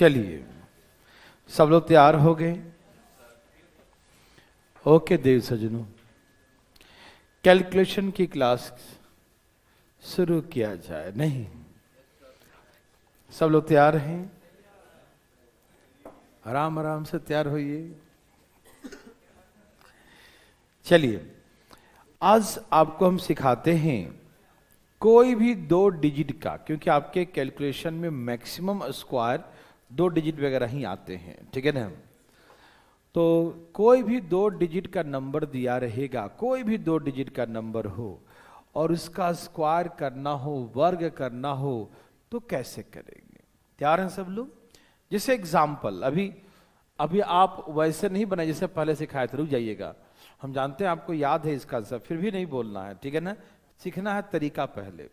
चलिए, सब लोग तैयार हो गए? ओके देव सजनों, कैलकुलेशन की क्लास शुरू किया जाए। नहीं, सब लोग तैयार हैं? आराम आराम से तैयार होइए। चलिए, आज आपको हम सिखाते हैं कोई भी 2 डिजिट का, क्योंकि आपके कैलकुलेशन में मैक्सिमम स्क्वायर 2 डिजिट वगैरह ही आते हैं, ठीक है ना। तो कोई भी 2 डिजिट का नंबर दिया रहेगा, कोई भी 2 डिजिट का नंबर हो और उसका स्क्वायर करना हो, वर्ग करना हो, तो कैसे करेंगे? तैयार हैं सब लोग? जैसे एग्जाम्पल, अभी अभी आप वैसे नहीं बनाए जैसे पहले सिखाए थे, रुक जाइएगा। हम जानते हैं आपको याद है इसका आंसर, फिर भी नहीं बोलना है, ठीक है ना। सीखना है तरीका पहले।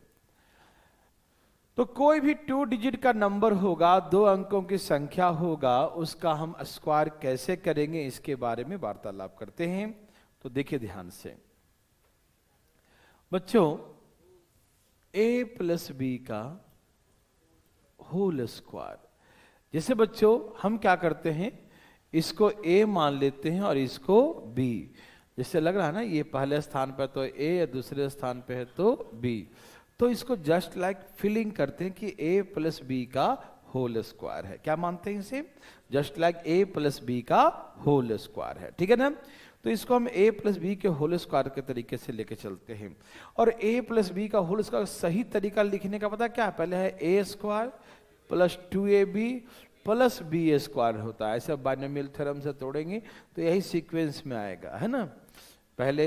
तो कोई भी 2 डिजिट का नंबर होगा, 2 अंकों की संख्या होगा, उसका हम स्क्वायर कैसे करेंगे इसके बारे में वार्तालाप करते हैं। तो देखिए ध्यान से बच्चों, a प्लस बी का होल स्क्वायर। जैसे बच्चों हम क्या करते हैं, इसको a मान लेते हैं और इसको b। जैसे लग रहा है ना, ये पहले स्थान पर तो a या दूसरे स्थान पे है तो b, तो इसको जस्ट लाइक फिलिंग करते हैं कि a प्लस बी का होल स्क्वायर है। क्या मानते हैं इसे? Just like a plus B का होल स्क्वायर है, ठीक है ना। तो इसको हम a प्लस बी के होल स्क्वायर के तरीके से लेके चलते हैं। और a प्लस बी का होल स्क्वायर सही तरीका लिखने का पता क्या है? पहले है a square plus 2ab plus B square होता है। ऐसे बाइनोमियल थ्योरम से तोड़ेंगे तो यही सीक्वेंस में आएगा, है ना। पहले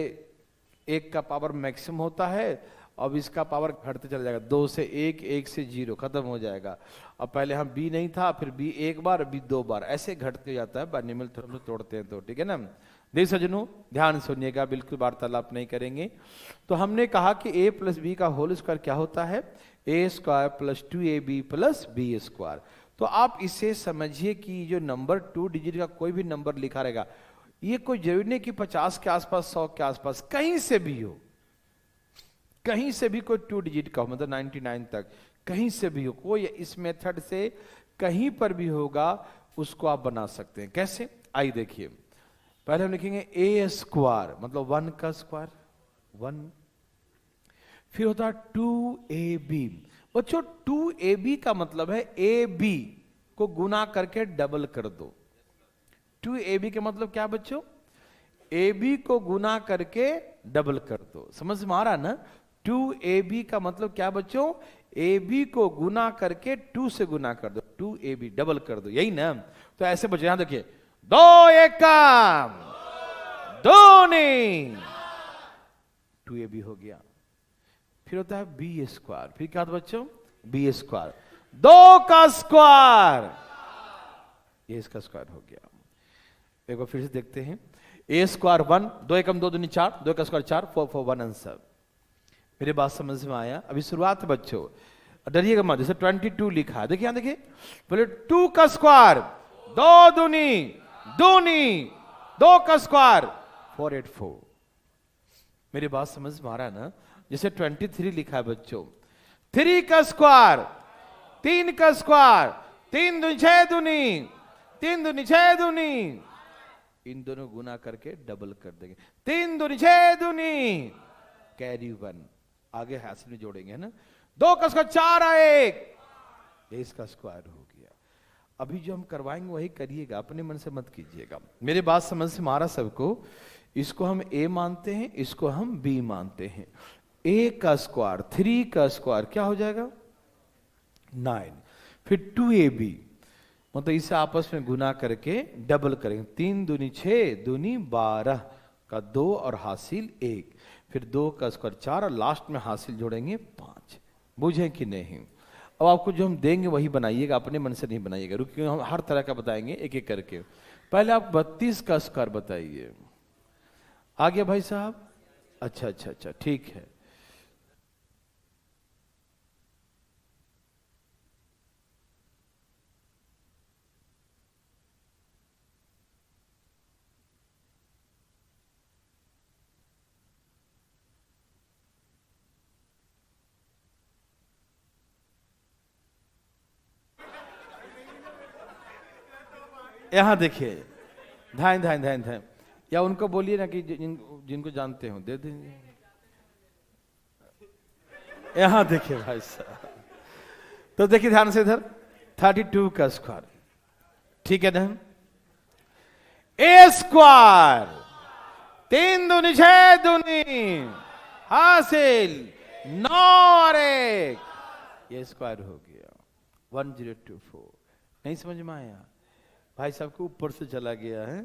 1 का पावर मैक्सिमम होता है, अब इसका पावर घटते चला जाएगा, 2 से 1, 1 से 0, खत्म हो जाएगा। अब पहले हम b नहीं था, फिर b 1 बार, b 2 बार, ऐसे घटते जाता है बाइनोमियल थ्योरम से तोड़ते हैं तो, ठीक है ना। देख सजनों ध्यान सुनिएगा, बिल्कुल वार्तालाप नहीं करेंगे। तो हमने कहा कि a प्लस बी का होल स्क्वायर क्या होता है? a square plus 2ab plus B square. तो आप इसे समझिए कि जो नंबर 2 डिजिट का कोई भी नंबर लिखा रहेगा, ये कोई जरूरी नहीं कि 50 के आसपास, 100 के आसपास, कहीं से भी हो, कहीं से भी कोई 2 डिजिट का हो, मतलब 99 तक कहीं से भी हो, कोई इस मेथड से कहीं पर भी होगा, उसको आप बना सकते हैं। कैसे? आइए देखिए, पहले हम लिखेंगे a स्क्वायर मतलब 1 का स्क्वायर 1, फिर होता है 2ab। बच्चों 2ab का मतलब है ab को गुना करके डबल कर दो। 2ab का मतलब क्या बच्चों? ab को गुना करके डबल कर दो। समझ में आ रहा है ना? 2ab का मतलब क्या बच्चों? ab को गुना करके 2 से गुना कर दो, 2ab डबल कर दो, यही ना। तो ऐसे बच्चे यहां देखिए, 2 एकम 2 नहीं, 2ab हो गया। फिर होता है बी स्क्वायर, फिर क्या होता है बच्चों? बी स्क्वायर 2 का स्क्वायर, ये इसका स्क्वायर हो गया। एक बार फिर से देखते हैं, ए स्क्वायर 1, 2 एकम 2 दूनी 4, 2 का स्क्वायर 4, 4 4 1 आंसर। मेरी बात समझ में आया? अभी शुरुआत है बच्चों, डरिएगा मत। जैसे 22 लिखा है, देखिए यहां देखिए, बोले 2 का स्क्वायर 2 दूनी दूनी 2 का स्क्वायर 484। मेरी बात समझ में आ रहा है ना? जैसे 23 लिखा है बच्चों, 3 का स्क्वायर 3 का स्क्वायर 3 दूनी 6 दूनी 3 दूनी 6 दूनी, इन दोनों गुना करके डबल कर देंगे, 3 दूनी 6 दूनी कैरी 1, आगे हासिल में जोड़ेंगे, है ना। 2 का स्क्वायर 4 आए, इसका स्क्वायर हो गया। अभी जो हम करवाएंगे वही करिएगा, अपने मन से मत कीजिएगा। मेरे बात समझ से मारा सबको? इसको हम a मानते हैं, इसको हम b मानते हैं। a का स्क्वायर 3 का स्क्वायर क्या हो जाएगा? 9, फिर 2ab मतलब इसे आपस में गुना करके डबल करेंगे, 3 दूनी 6 दूनी 12 का 2 और हासिल 1, फिर 2 का स्क्वायर 4 और लास्ट में हासिल जोड़ेंगे 5। बुझे कि नहीं? अब आपको जो हम देंगे वही बनाइएगा, अपने मन से नहीं बनाइएगा। रुकिए, हम हर तरह का बताएंगे एक एक करके। पहले आप 32 का स्क्वायर बताइए। आ गया भाई साहब? अच्छा अच्छा अच्छा, ठीक है। यहां देखिए, धाए धाए धाए धाए, या उनको बोलिए ना कि जिनको जानते हो दे देंगे। यहां देखिए भाई साहब, तो देखिए ध्यान से इधर, 32 का स्क्वायर, ठीक है ना। ए स्क्वायर, 3 दूनी 6 दूनी हासिल 9 और 1, ये स्क्वायर हो गया 1024। नहीं समझ में आया भाई साहब को, ऊपर से चला गया है।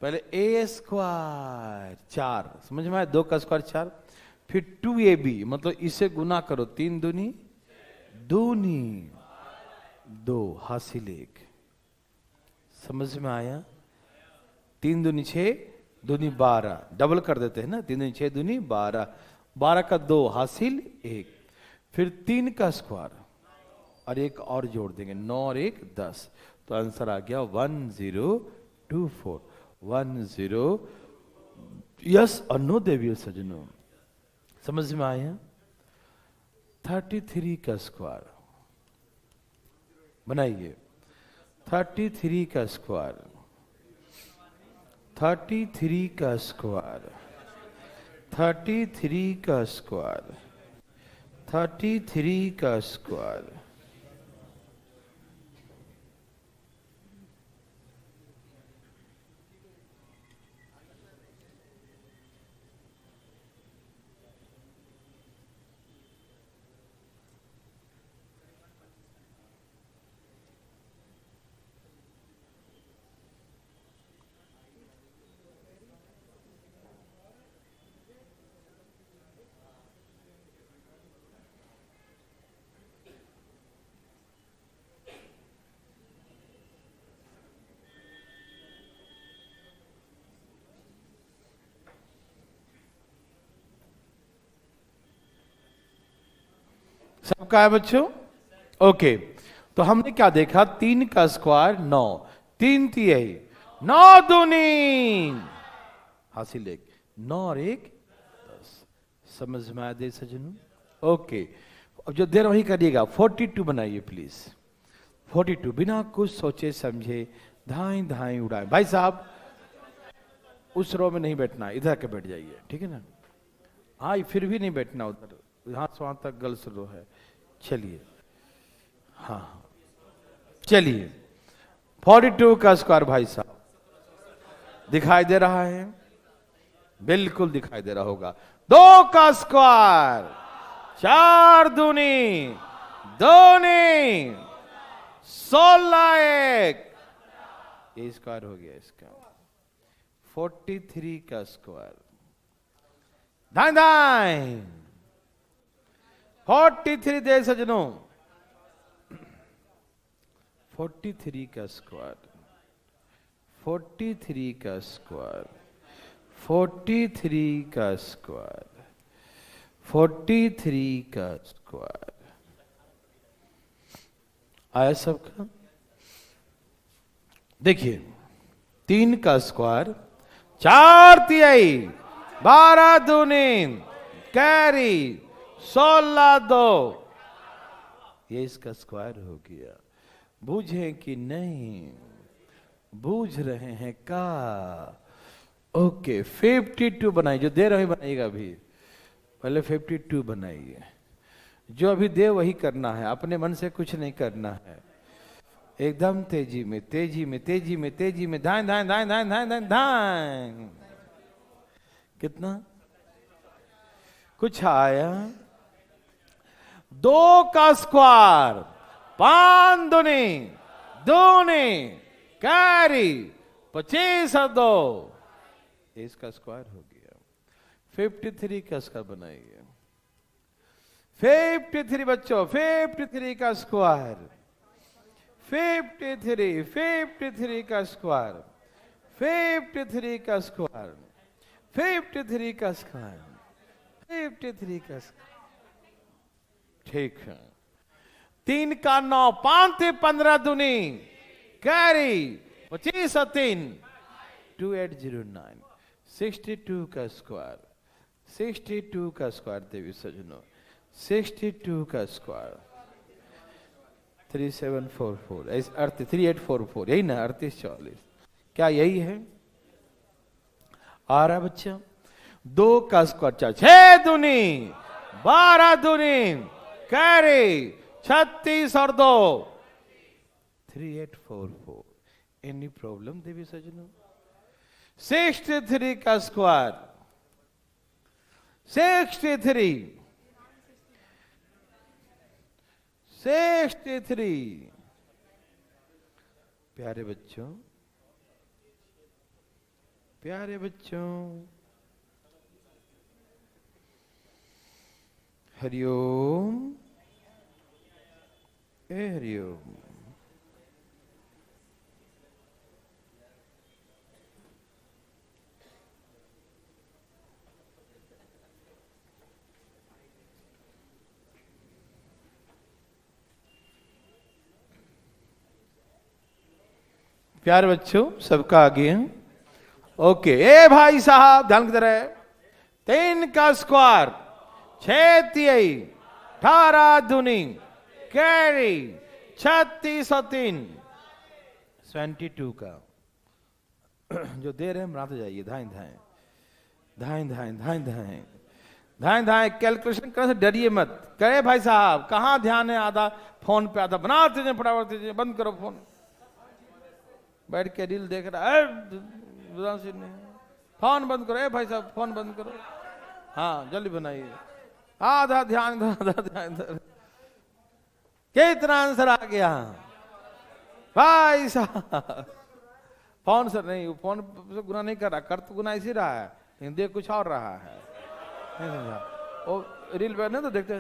पहले ए स्क्वायर 4, समझ में आया, 2 का स्क्वायर 4, फिर 2ab, मतलब इसे गुना करो, 3 दूनी दूनी 2 हासिल 1, समझ में आया। 3 दूनी 6 दूनी 12, डबल कर देते हैं ना, 3 दूनी 6 दूनी 12, 12 का 2 हासिल 1, फिर 3 का स्क्वायर और एक और जोड़ देंगे, 9 और 1 10, तो आंसर आ गया 1024। 10, यस और नो देवियों सजनों, समझ में आया। 33 का स्क्वायर बनाइए, 33 का स्क्वायर, 33 का स्क्वायर, 33 का स्क्वायर, 33 का स्क्वायर, सबका है बच्चों, ओके। तो हमने क्या देखा, 3 का स्क्वायर 9, 3 तिहाई 9 दूनी हासिल 1, 9 और 1 10, समझ में आया दे सजनों, ओके। अब जो देर वही करिएगा, 42 बनाइए प्लीज, 42 बिना कुछ सोचे समझे धाई धाई उड़ाए। भाई साहब उस रो में नहीं बैठना, इधर के बैठ जाइए, ठीक है ना। हाँ फिर भी नहीं बैठना उधर, यहां से वहां तक गर्ल्स रो है। चलिए, हाँ चलिए, 42 का स्क्वायर भाई साहब दिखाई दे रहा है, बिल्कुल दिखाई दे रहा होगा। 2 का स्क्वायर 4 दूनी दूनी 16 1, ये स्क्वायर हो गया इसका। 43 का स्क्वायर, धाई धाई 43 दे सजनों, 43 का स्क्वायर, 43 का स्क्वायर, 43 का स्क्वायर, 43 का स्क्वायर आया सबका। देखिए 3 का स्क्वायर 4 तिहाई 12 दूनी कैरी 16 2, ये इसका स्क्वायर हो गया। बूझे कि नहीं, बूझ रहे हैं का, ओके। 52 बनाइए, जो दे रहे बनाइएगा अभी, पहले 52 बनाइए, जो अभी दे वही करना है, अपने मन से कुछ नहीं करना है, एकदम तेजी में तेजी में तेजी में तेजी में, धाए धाए धाए धाए धाए धाए धाए। कितना कुछ आया, 2 का स्क्वायर 5 दूनी दूनी कैरी 25 और 2, इसका स्क्वायर हो गया। 53 का स्क्वायर बनाइए, 53 बच्चों, 53 का स्क्वायर, 53 53 का स्क्वायर, 53 का स्क्वायर, 53 का स्क्वायर, 53 का स्क्वायर, ठीक है। 3 का 9 5 थे 15 दूनी कैरी 25 और 3 2809, 62 का स्क्वायर, 62 का स्क्वायर देवी सजनों, 62 का स्क्वायर, 3744 ऐसे 3844 यही ना 3844 क्या यही है आ रहा है बच्चा 2 का स्क्वायर 6 दूनी 12 दूनी कैरी 36 और 2 3844 एनी प्रॉब्लम देवी सजनों 63 का स्क्वायर 63 प्यारे बच्चों हरिओम हरिओम प्यारे बच्चों सबका आगे हैं ओके ए भाई साहब ध्यान की तरह 3 का स्क्वायर 6 तिहाई 18 दूनी कैरी 36 और 3 22 का जो दे रहे हैं बनाते जाइए धाएं कैलकुलेशन करने से डरिए मत करे भाई साहब कहाँ ध्यान है आधा फोन पे आधा बनाते जाए फटाफट बंद करो फोन बैठ के रील देख रहा है फोन बंद करो भाई साहब फोन बंद करो हाँ जल्दी बनाइए आधा ध्यान कितना आंसर आ गया भाई साहब फोन से नहीं फोन से गुना नहीं कर रहा कर तो गुना इसी रहा है लेकिन देख कुछ और रहा है नहीं समझा वो रील पे नहीं तो देखते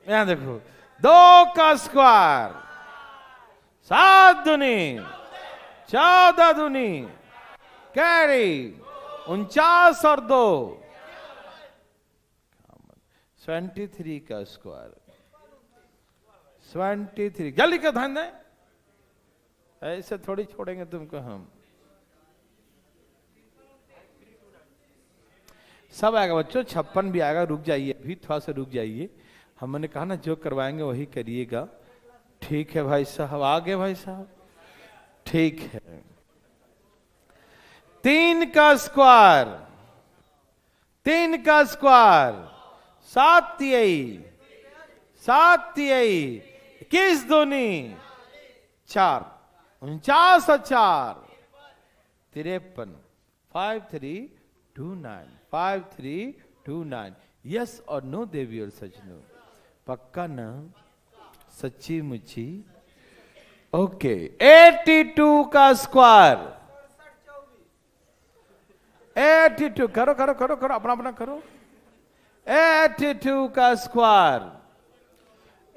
यहाँ देखो 2 का स्क्वायर 7 दूनी 14 दूनी कैरी 49 और 2 23 का स्क्वायर 23 जल्दी का ध्यान दें ऐसे थोड़ी छोड़ेंगे तुमको हम सब आएगा बच्चों 56 भी आएगा रुक जाइए अभी थोड़ा सा रुक जाइए हमने कहा ना जो करवाएंगे वही करिएगा ठीक है भाई साहब आगे भाई साहब ठीक है 3 का स्क्वायर 7 तिहाई 21 दूनी 4 49 और 4 53 5329 यस और नो देवी और सजनो पक्का ना सच्ची मुच्ची ओके 82 का स्क्वायर 82 करो अपना करो 82 का स्क्वायर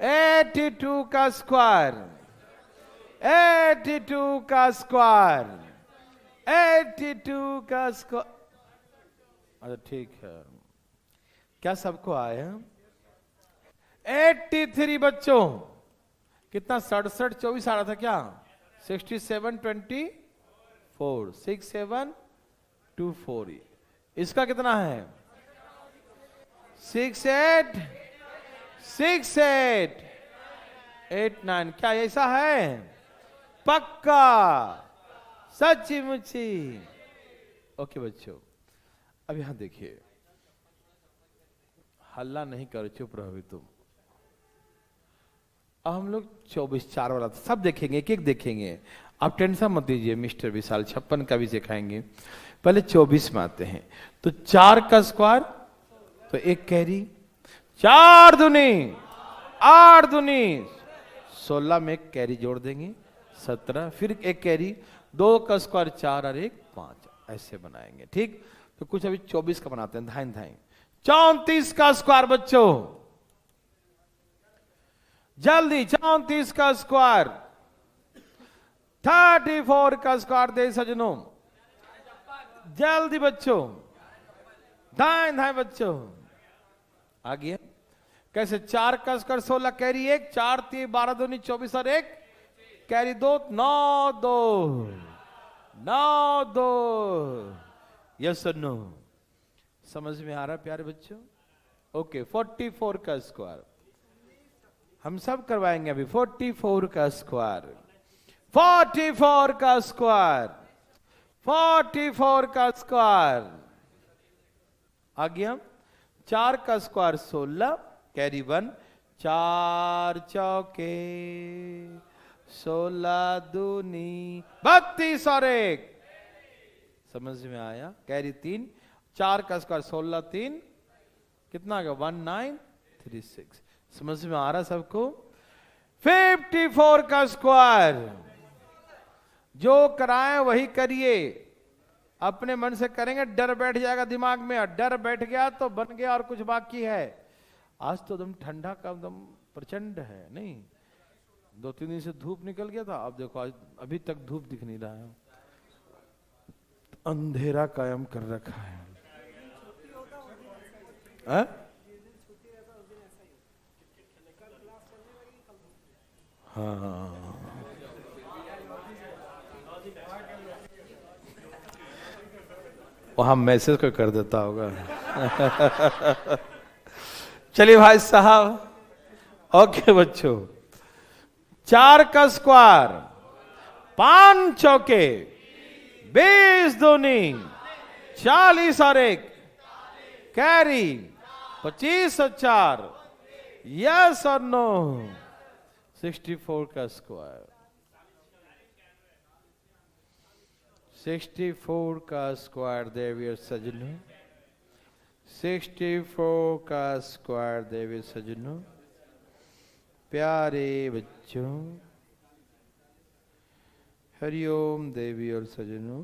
82 का स्क्वायर 82 का स्क्वायर 82 का स्क्वायर अच्छा ठीक है क्या सबको आया 83 बच्चों कितना 67 24 आ रहा था क्या 67 24 6724 इसका कितना है 68 89 क्या ऐसा है पक्का सच्ची मुच्ची ओके बच्चों अब यहां देखिए हल्ला नहीं करो चुप रहो तुम अब हम लोग 24 4 वाला सब देखेंगे एक एक देखेंगे आप टेंशन मत दीजिए मिस्टर विशाल 56 का भी सिखाएंगे पहले 24 में आते हैं तो 4 का स्क्वायर तो एक कैरी 4 दूनी 8 दूनी 16 में एक कैरी जोड़ देंगे 17 फिर एक कैरी 2 का स्क्वायर 4 और 1 5 ऐसे बनाएंगे ठीक तो कुछ अभी 24 का बनाते हैं धाएं 34 का स्क्वायर बच्चों जल्दी 34 का स्क्वायर 34 का स्क्वायर दे सजनों जल्दी बच्चों धाएं बच्चों आ गया कैसे 4 का स्क्वायर 16 कैरी 1 4 3 12 दूनी 24 और 1 कैरी 2 9 2 यस और नो समझ में आ रहा है प्यारे बच्चों ओके 44 का स्क्वायर हम सब करवाएंगे अभी। 44 का स्क्वायर, 44 का स्क्वायर, 44 का स्क्वायर आ गया। 4 का स्क्वायर 16, कैरी 1, 4 चौके 16 दूनी 32 और 1, समझ में आया? कैरी 3, 4 का स्क्वायर 16 3 कितना आ गया? 1936। समझ में आ रहा सबको? 54 का स्क्वायर, जो कराए वही करिए, अपने मन से करेंगे डर बैठ जाएगा दिमाग में, और डर बैठ गया तो बन गया और कुछ बाकी है। आज तो एकदम ठंडा का एकदम प्रचंड है, नहीं 2-3 दिन से धूप निकल गया था, अब देखो आज अभी तक धूप दिख नहीं रहा है, अंधेरा कायम कर रखा है। हाँ, वहां मैसेज को कर देता होगा। चलिए भाई साहब, ओके बच्चों, 4 का स्क्वायर 5 चौके 20 दूनी 40 और 1, कैरी 25 और 4, यस और नो? 64 का स्क्वायर, 64 का स्क्वायर देवियर सजनों, 64 का स्क्वायर देवियर सजनों, प्यारे बच्चों, हरिओम देवी और सजनों।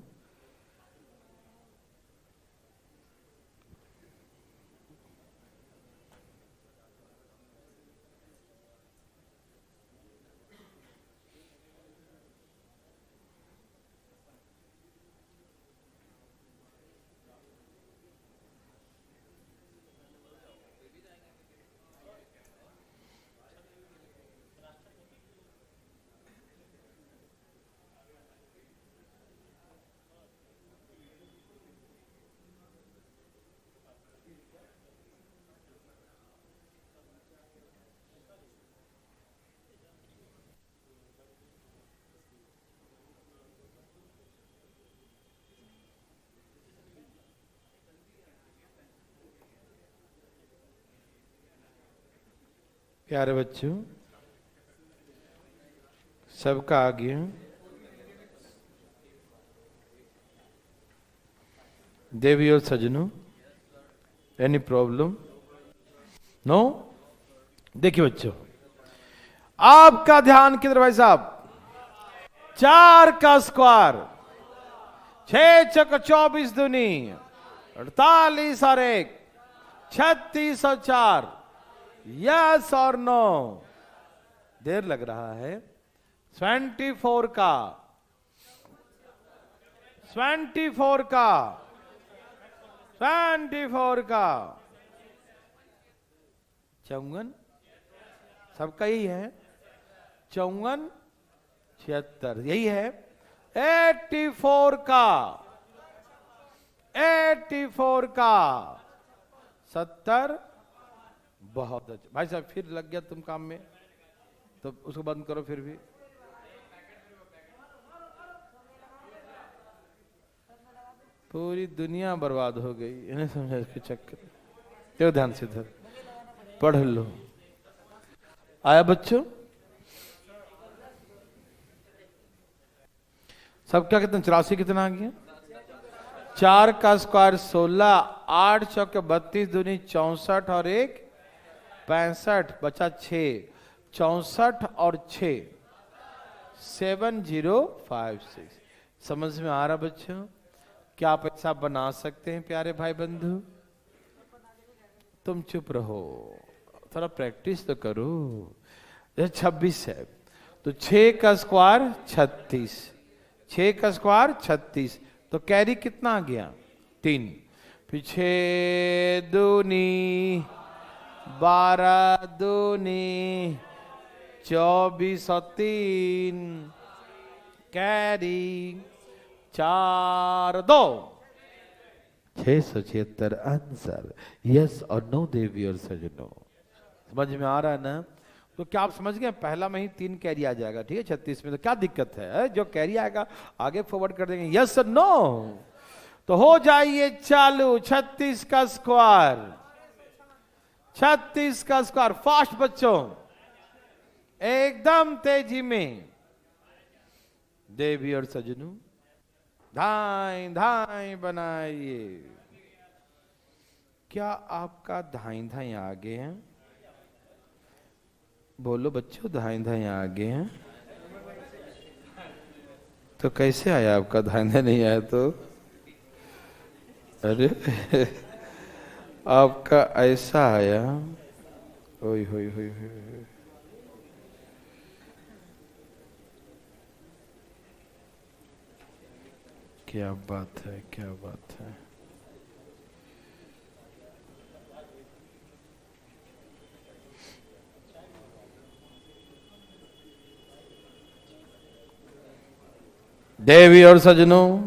प्यारे बच्चों, सबका आ गया? देवी और सजनों, एनी प्रॉब्लम? नो? देखिए बच्चों, आपका ध्यान किधर भाई साहब? 4 का स्क्वायर 6 चौक 24 दूनी 48 और 1, 36 और 4, यस और नो? देर लग रहा है। 24 का, 24 का, 24 का 54, सबका यही है। 54 76 यही है। 84 का, 84 का 70, बहुत अच्छा भाई साहब। फिर लग गया तुम काम में, तो उसको बंद करो फिर भी। पूरी दुनिया बर्बाद हो गई, इन्हें समझा इसके चक्कर। तो ध्यान से इधर पढ़ लो। आया बच्चों? सब क्या कितना? 84 कितना आ गया? 4 का स्क्वायर 16, 8 चौके 32 दूनी 64 और 1 65, बचा 6, 64 और 6 7056। समझ में आ रहा बच्चों? क्या आप ऐसा बना सकते हैं प्यारे भाई बंधु? तुम चुप रहो, थोड़ा प्रैक्टिस तो करो। जैसे 26 है तो 6 का स्क्वायर 36, 6 का स्क्वायर 36, तो कैरी कितना आ गया? 3, पीछे दूनी 12 दूनी 24 और 3, कैरी 4 2, 676 आंसर। यस और नो देवी और सजनों? समझ में आ रहा है ना? तो क्या आप समझ गए, पहला में ही 3 कैरी आ जाएगा, ठीक है 36 में, तो क्या दिक्कत है, जो कैरी आएगा आगे फॉरवर्ड कर देंगे, यस और नो। तो हो जाइए चालू, 36 का स्क्वायर, 36 का स्क्वायर, फास्ट बच्चों, एकदम तेजी में। देवी और सजनों, धाई धाई बनाइए। क्या आपका धाई धाई आगे है? बोलो बच्चों, धाई धाई आगे हैं? तो कैसे आया आपका धाई धाई नहीं आया तो? अरे आपका ऐसा आया, ओए होए होए होए। क्या बात है, क्या बात है। देवी और सजनों,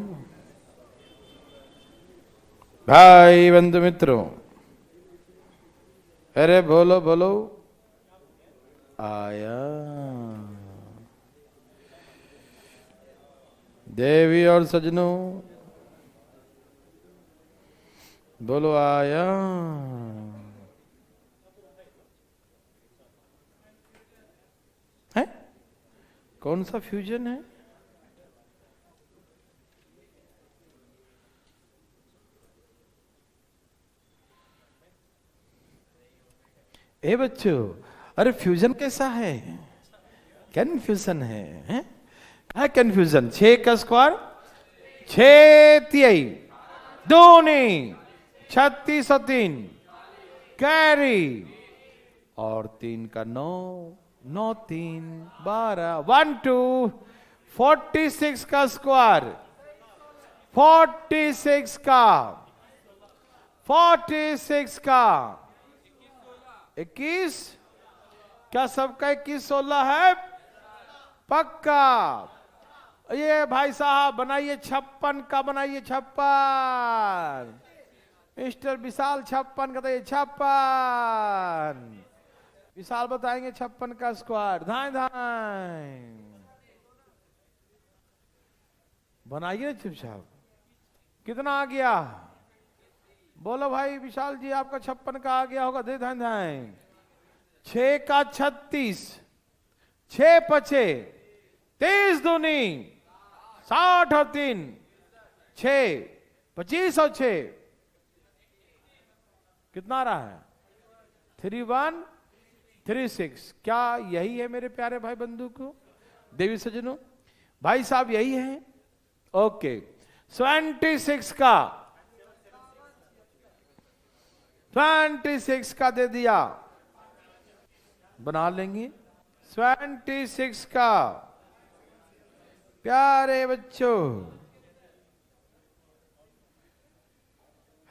भाई बंधु मित्रों, अरे बोलो बोलो, आया। देवी और सजनों, बोलो आया। है कौन सा फ्यूजन है? ए बच्चों, अरे फ्यूजन कैसा है? कन्फ्यूजन है कन्फ्यूजन। 6 का स्क्वायर 6 तिहाई दूनी 36 और 3 कैरी, और 3 का 9, 9 3 12 1 2 46 का स्क्वायर, 46 का 46 का 21। क्या सबका 21 16 है? पक्का। ये भाई साहब बनाइए 56 का, बनाइए 56। मिस्टर विशाल 56 का, तो ये 56। विशाल बताएंगे 56 का स्क्वायर। धाए धाए बनाइए चुपचाप। कितना आ गया? बोलो भाई विशाल जी, आपका 56 का आ गया होगा। दे धाए धाए। 6 का 36, 6 पचे 30 दूनी 60 और 3 6 25 और 6 कितना आ रहा है? 3136। क्या यही है मेरे प्यारे भाई बंधु को, देवी सजनों, भाई साहब यही है? ओके। 26 का 26 का दे दिया, बना लेंगे 26 का। प्यारे बच्चों,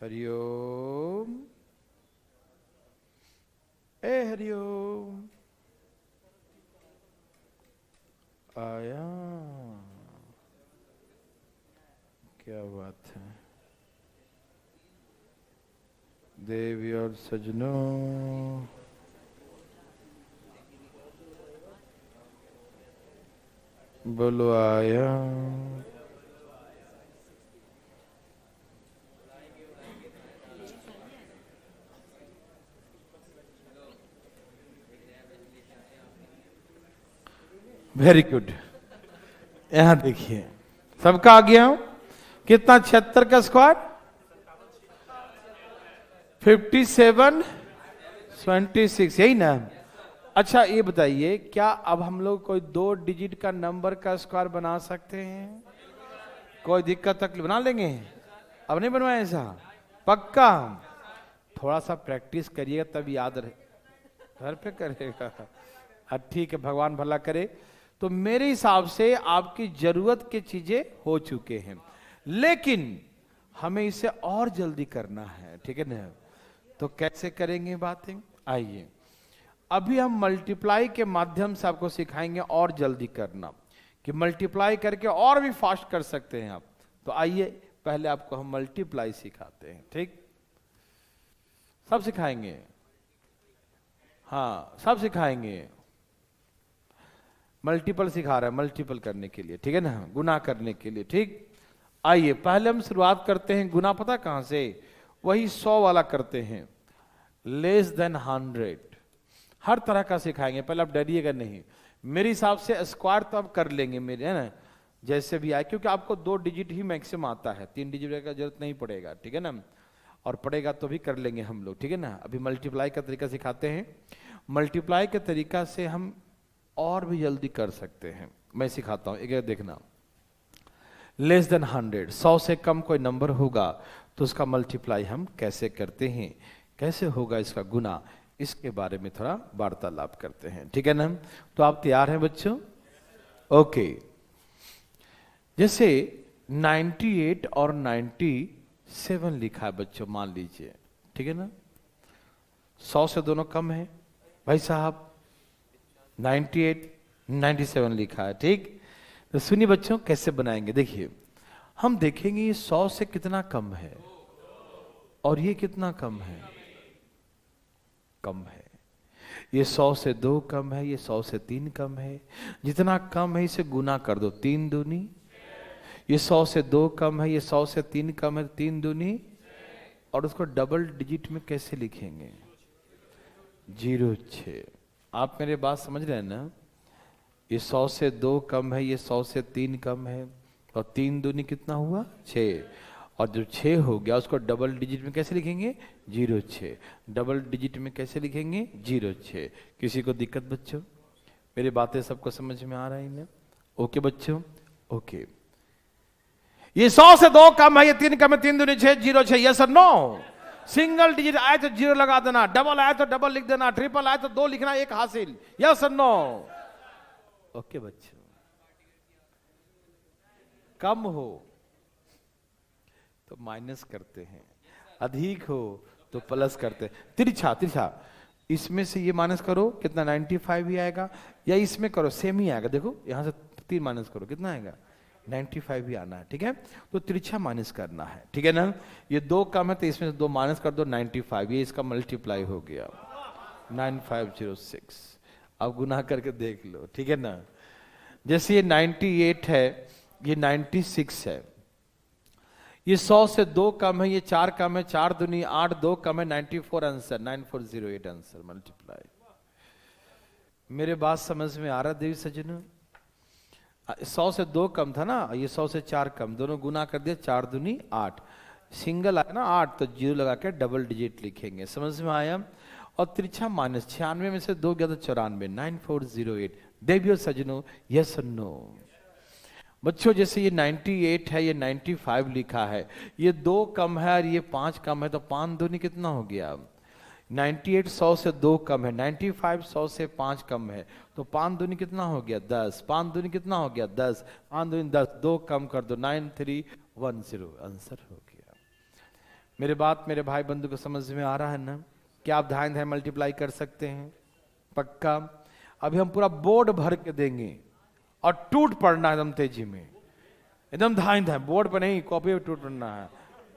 हरिओम, ए हरिओम। आया, क्या बात है। देवी और सजनों, बोलो आया। Very good. यहां देखिए, सबका आ गया हूं। कितना? 76 का स्क्वायर 57 26, यही ना? अच्छा ये बताइए, क्या अब हम लोग कोई 2 डिजिट का नंबर का स्क्वायर बना सकते हैं? कोई दिक्कत तकलीफ? बना लेंगे? अब नहीं बनवाए ऐसा? पक्का? थोड़ा सा प्रैक्टिस करिएगा तब याद रहे। घर पे करेगा? ठीक है, भगवान भला करे। तो मेरे हिसाब से आपकी जरूरत की चीजें हो चुके हैं, लेकिन हमें इसे और जल्दी करना है, ठीक है ना? तो कैसे करेंगे बातें? आइए, अभी हम मल्टीप्लाई के माध्यम से आपको सिखाएंगे और जल्दी करना, कि मल्टीप्लाई करके और भी फास्ट कर सकते हैं आप। तो आइए, पहले आपको हम मल्टीप्लाई सिखाते हैं, ठीक? सब सिखाएंगे, हाँ सब सिखाएंगे। मल्टीपल सिखा रहा है, मल्टीपल करने के लिए, ठीक है ना, गुना करने के लिए। ठीक, आइए पहले हम शुरुआत करते हैं गुना, पता कहां से, वही 100 वाला करते हैं, लेस देन 100। हर तरह का सिखाएंगे, पहले आप डरिएगा नहीं। मेरे हिसाब से स्क्वायर तो आप कर लेंगे मेरे, है ना, जैसे भी आए, क्योंकि आपको 2 डिजिट ही मैक्सिमम आता है, 3 डिजिट का जरूरत नहीं पड़ेगा, ठीक है ना, और पड़ेगा तो भी कर लेंगे हम लोग, ठीक है ना। अभी मल्टीप्लाई का तरीका सिखाते हैं, मल्टीप्लाई के तरीका से हम और भी जल्दी कर सकते हैं, मैं सिखाता हूं, एक देखना। लेस देन 100, 100 से कम कोई नंबर होगा तो उसका मल्टीप्लाई हम कैसे करते हैं, कैसे होगा इसका गुना, इसके बारे में थोड़ा वार्तालाप करते हैं, ठीक है ना। तो आप तैयार हैं बच्चों? ओके। जैसे 98 और 97 लिखा है बच्चों, मान लीजिए, ठीक है ना, 100 से दोनों कम है भाई साहब, 98 97 लिखा है, ठीक। तो सुनिए बच्चों कैसे बनाएंगे, देखिए हम देखेंगे ये 100 से कितना कम है और ये कितना कम है, कम है। ये 100 से 2 कम है, ये 100 से 3 कम है, जितना कम है इसे गुना कर दो, 3 दूनी। ये 100 से 2 कम है, ये 100 से 3 कम है, 3 दूनी, और उसको डबल डिजिट में कैसे लिखेंगे, 06। आप मेरे बात समझ रहे हैं ना, ये 100 से 2 कम है, ये 100 से 3 कम है, और 3 दूनी कितना हुआ, 6, और जो 6 हो गया उसको डबल डिजिट में कैसे लिखेंगे, 06। डबल डिजिट में कैसे लिखेंगे, 06। किसी को दिक्कत बच्चों? मेरी बातें सबको समझ में आ रही हैं? ओके बच्चों, ओके। ये 100 से 2 कम है, ये 3 कम है, 3 दूनी 6, 06, यस और नो। सिंगल डिजिट आए तो 0 लगा देना, डबल आए तो डबल लिख देना, ट्रिपल आए तो 2 लिखना, 1 हासिल, यस और नो। ओके बच्चों, कम हो तो माइनस करते हैं, अधिक हो तो प्लस करते हैं, तिरछा तिरछा, इसमें से ये माइनस करो कितना, 95 ही आएगा, या इसमें करो सेम ही आएगा, देखो यहां से 3 माइनस करो कितना आएगा, 95 ही आना है, ठीक है। तो तिरछा माइनस करना है, ठीक है ना। ये 2 कम है तो इसमें से 2 माइनस कर दो, 95, ये इसका मल्टीप्लाई हो गया 9506। अब गुना करके देख लो, ठीक है ना। जैसे ये 98 है, ये 96 है, ये 100 से 2 कम है, ये 4 कम है, 4 दूनी 8, 2 कम है, 94 आंसर, 9408 आंसर मल्टीप्लाई। मेरे बात समझ में आ रहा देवी सज्जनों? 100 से 2 कम था ना, ये 100 से 4 कम, दोनों गुना कर दिया, 4 दूनी 8, सिंगल आया ना 8 तो 0 लगा के डबल डिजिट लिखेंगे, समझ में आया। और तिरछा माइनस, 96 में से 2 गया तो 94, 9408। देवियों सज्जनों, यस और नो बच्चों। जैसे ये 98 है, ये 95 लिखा है, ये 2 कम है और ये 5 कम है, तो 5 दूनी कितना हो गया, 98 100 से 2 कम है, 95 100 से 5 कम है, तो 5 दूनी कितना हो गया, 10, 5 दूनी कितना हो गया, 10, 5 दूनी 10, 2 कम कर दो, 9310 आंसर हो गया। मेरे बात मेरे भाई बंधु को समझ में आ रहा है ना? क्या आप धाइन धाइन मल्टीप्लाई कर सकते हैं? पक्का। अभी हम पूरा बोर्ड भर के देंगे और टूट पड़ना है एकदम तेजी में, एकदम धाइन धाइन, बोर्ड पे नहीं कॉपी पे टूट पड़ना है,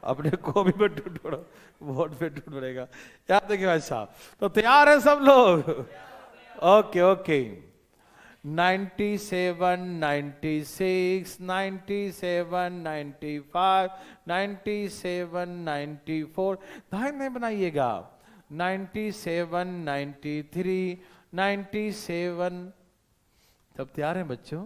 अपने कॉपी पे टूट पड़ो, बोर्ड पे टूट पड़ेगा। याद देखिए भाई साहब, तो तैयार है सब लोग? Okay okay. 97 96 97 95 97 94, धाइन नहीं बनाइएगा, 97 93 97, तब तैयार हैं बच्चों?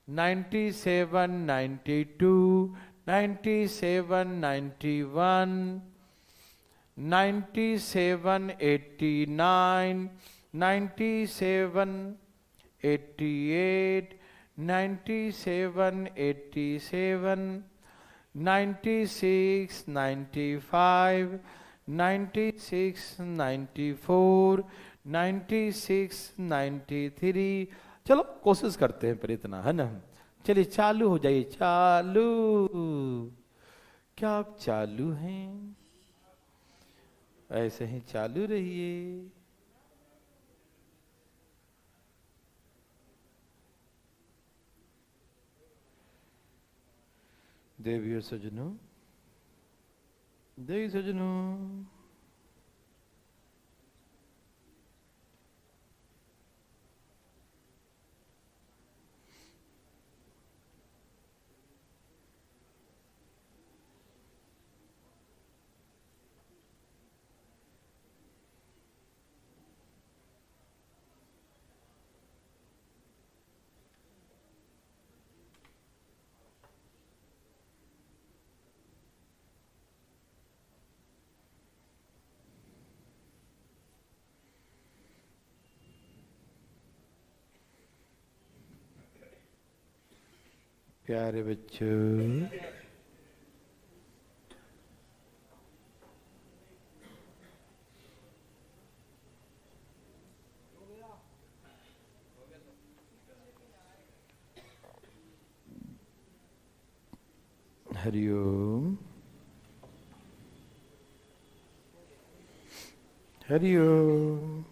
97 92 97 91 97 89 97 88 97 87 96 95 96 94 96 93। चलो कोशिश करते हैं पर इतना है ना। चलिए चालू हो जाइए, चालू। क्या आप चालू हैं? ऐसे ही चालू रहिए। देवियों सजनों, देवी सजनों, प्यारे बच्चों, हरिओम हरिओम।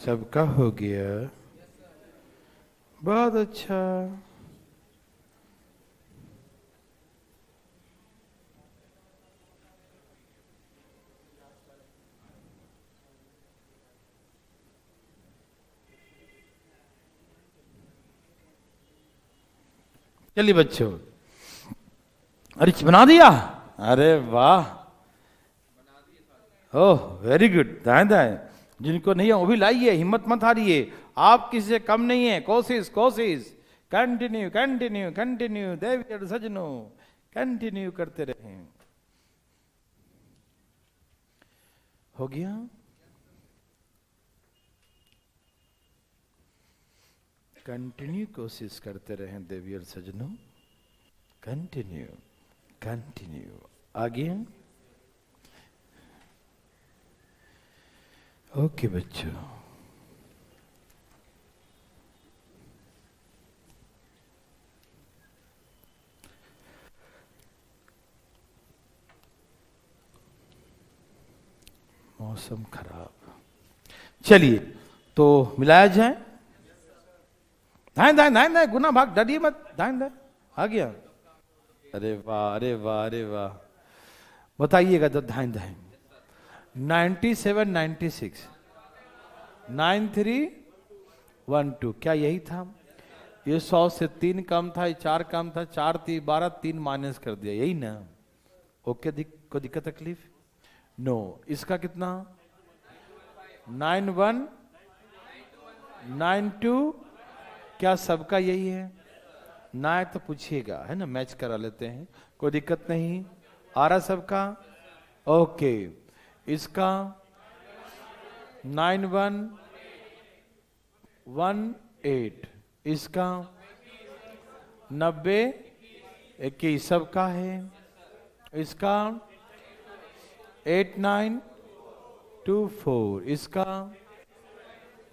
सबका हो गया, बहुत अच्छा। चलिए बच्चों, अरे बना दिया, अरे वाह, ओह वेरी गुड। दाएं दाएं, जिनको नहीं है वो भी लाइए, हिम्मत मत हारिए, आप किसी से कम नहीं है। कोशिश कोशिश, कंटिन्यू कंटिन्यू कंटिन्यू, देवियर सजनों कंटिन्यू करते रहें। हो गया, कंटिन्यू कोशिश करते रहें देवियर सजनों, कंटिन्यू कंटिन्यू। आगे ओके बच्चों, मौसम खराब। चलिए तो मिलाया जाए। दाएं दाएं दाएं दाएं, गुना भाग, डरिए मत, दाएं दाएं। आ गया, अरे वाह अरे वाह अरे वाह। बताइएगा तो दाएं दाएं। 97 96 9312, क्या यही था? ये 100 से 3 कम था, ये 4 कम था, 4 3 12, 3 माइनस कर दिया, यही ना? ओके, कोई दिक्कत तकलीफ? नो। इसका कितना? 9192, क्या सबका यही है? ना है तो पूछिएगा, है ना, मैच करा लेते हैं, कोई दिक्कत नहीं। आ रहा सबका? ओके। इसका 9118, इसका 9021 सबका है। इसका 8924, इसका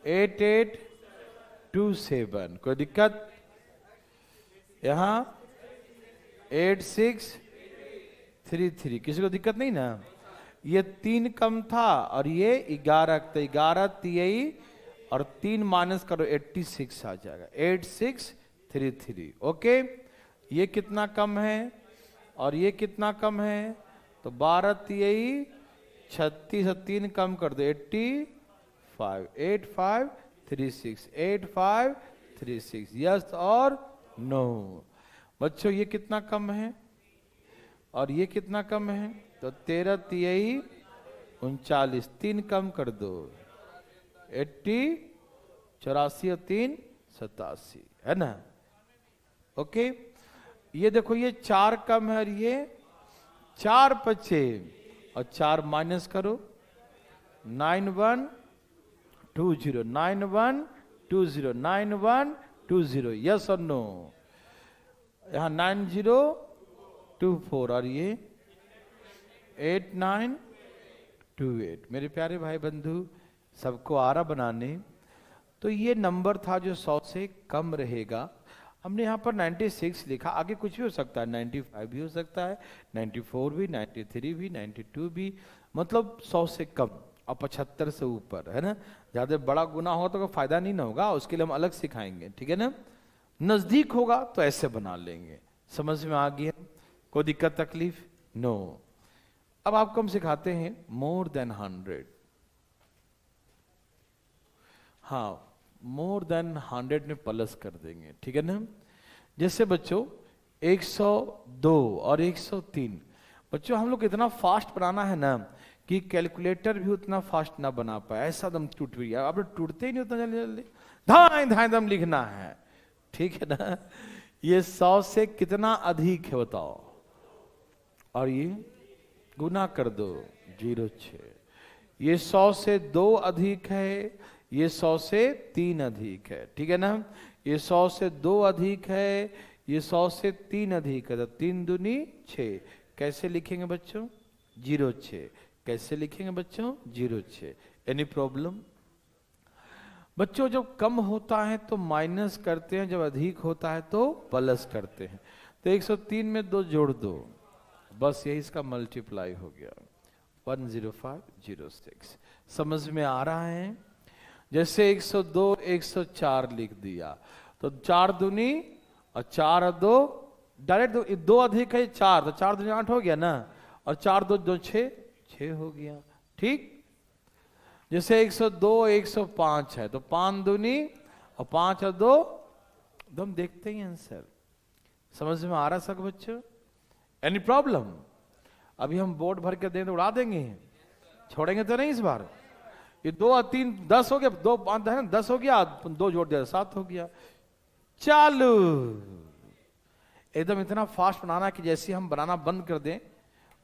8827, कोई दिक्कत? यहाँ 8633, किसी को दिक्कत नहीं ना? ये 3 कम था और ये 11, तो 11 3 और 3 माइनस करो, 86 आ जाएगा, 8633। ओके, ये कितना कम है और ये कितना कम है? तो 12 3 36 और 3 कम कर दो, 85, 8536, 8536, यस और नो। बच्चों ये कितना कम है और ये कितना कम है? तो 13 3 39, 3 कम कर दो, 80 84 और 3 87, है ना? ओके, ये देखो, ये 4 कम है और ये 4 बचे, और 4 माइनस करो, 9120, 9120, 9120, यस और नो? यहाँ 9024 और ये 8928। मेरे प्यारे भाई बंधु, सबको आ रहा बनाने? तो ये नंबर था जो 100 से कम रहेगा। हमने यहाँ पर 96 लिखा, आगे कुछ भी हो सकता है, 95 भी हो सकता है, 94 भी, 93 भी, 92 भी, मतलब 100 से कम और 75 से ऊपर, है ना? ज़्यादा बड़ा गुना होगा तो कोई फायदा नहीं ना होगा, उसके लिए हम अलग सिखाएंगे, ठीक है ना? नज़दीक होगा तो ऐसे बना लेंगे। समझ में आ गया? कोई दिक्कत तकलीफ? नो। अब आपको हम सिखाते हैं मोर देन 100। हाँ, मोर देन 100 में प्लस कर देंगे, ठीक है ना। जैसे बच्चों 102 और 103, बच्चों हम लोग इतना फास्ट बनाना है ना कि कैलकुलेटर भी उतना फास्ट ना बना पाए, ऐसा दम टूट भी गया। आप लोग टूटते ही नहीं उतना जल्दी जल्दी, धाए धाए दम लिखना है, ठीक है ना। ये 100 से कितना अधिक है बताओ, और ये गुना कर दो 06। ये 100 से 2 अधिक है, ये 100 से 3 अधिक है, ठीक है ना। ये 100 से 2 अधिक है, ये 100 से 3 अधिक है, तो 3 दूनी 6। कैसे लिखेंगे बच्चों? 06। कैसे लिखेंगे बच्चों? 06। Any problem? बच्चों जब कम होता है तो माइनस करते हैं, जब अधिक होता है तो प्लस करते हैं। तो 103 में 2 जोड़ दो, बस यही इसका मल्टीप्लाई हो गया, 10506। समझ में आ रहा है? जैसे 102 104 लिख दिया, तो 4 दूनी और 4 और 2 डायरेक्ट 2 अधिक है 4, तो 4 दूनी 8 हो गया ना, और 4 2 2 6 हो गया, ठीक। जैसे 102 105 है, तो 5 दूनी और 5 और 2, हम देखते ही आंसर। समझ में आ रहा सब बच्चों? Any problem? अभी हम बोर्ड भर के दें तो उड़ा देंगे, छोड़ेंगे तो नहीं इस बार। ये 2 और 3 10 हो गया, 2 5 है 10 हो गया, 2 जोड़ दिया 7 हो गया। चालू एकदम इतना फास्ट बनाना कि जैसे हम बनाना बंद कर दें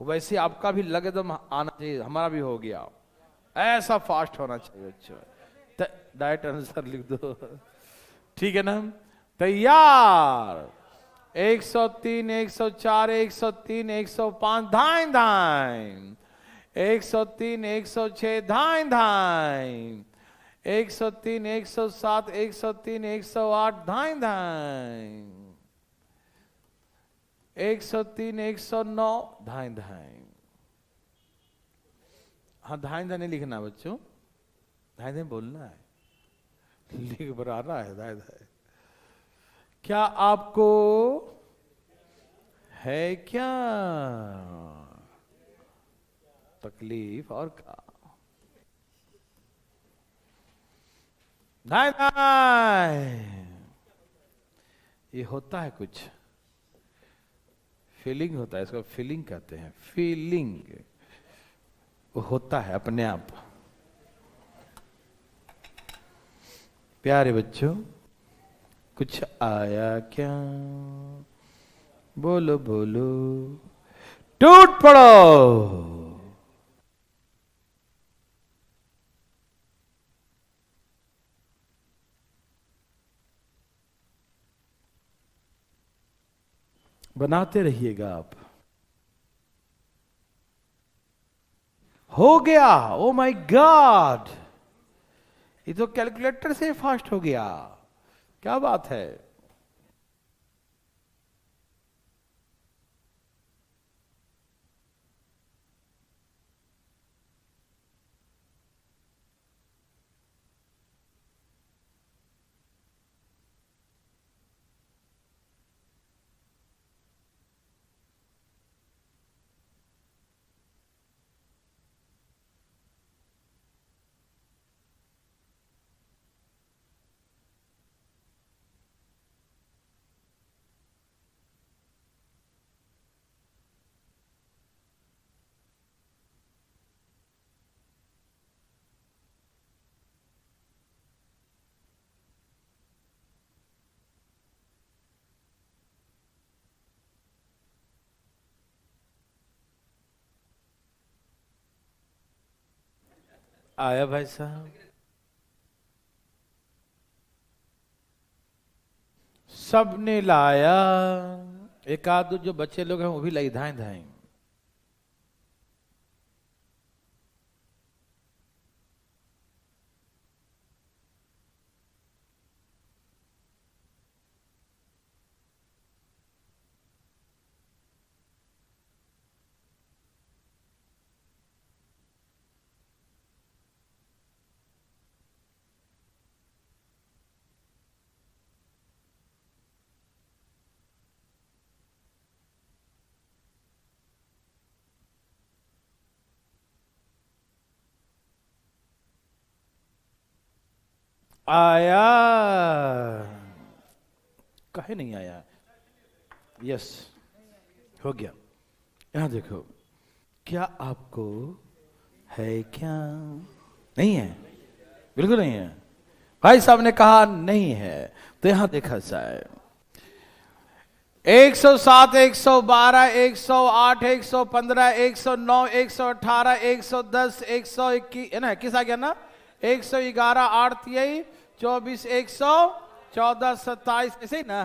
वैसे आपका भी लग एकदम आना चाहिए, हमारा भी हो गया, ऐसा फास्ट होना चाहिए बच्चों। डायरेक्ट आंसर लिख दो, ठीक है ना। तैयार? 103 104 103 105 धाइन धाइन, 103 106 धाइन धाइन, 103 107 103 108 धाइन धाइन, 103 109 धाइन धाइन। हाँ धाइन धाइन नहीं लिखना बच्चों, धाइन धाइन बोलना है, लिख बराना है धाइन धाइन। क्या आपको है क्या तकलीफ? और का धाइन धाइन, ये होता है कुछ फीलिंग होता है, इसको फीलिंग कहते हैं, फीलिंग वो होता है अपने आप। प्यारे बच्चों कुछ आया क्या? बोलो बोलो, टूट पड़ो। बनाते रहिएगा आप। हो गया, ओ माय गॉड, ये तो कैलकुलेटर से फास्ट हो गया, क्या बात है। आया भाई साहब? सबने लाया, एक आध जो बच्चे लोग हैं वो भी लाई धाए धाए। आया, कहे नहीं आया? यस, हो गया। यहां देखो, क्या आपको है क्या? नहीं है, बिल्कुल नहीं है। भाई साहब ने कहा नहीं है, तो यहां देखा जाए 107, 112, 108, 115, 109, 118, 110, 121 है ना, 21 आ गया ना, 111, 8, 24, 114, 27, ऐसे ही ना?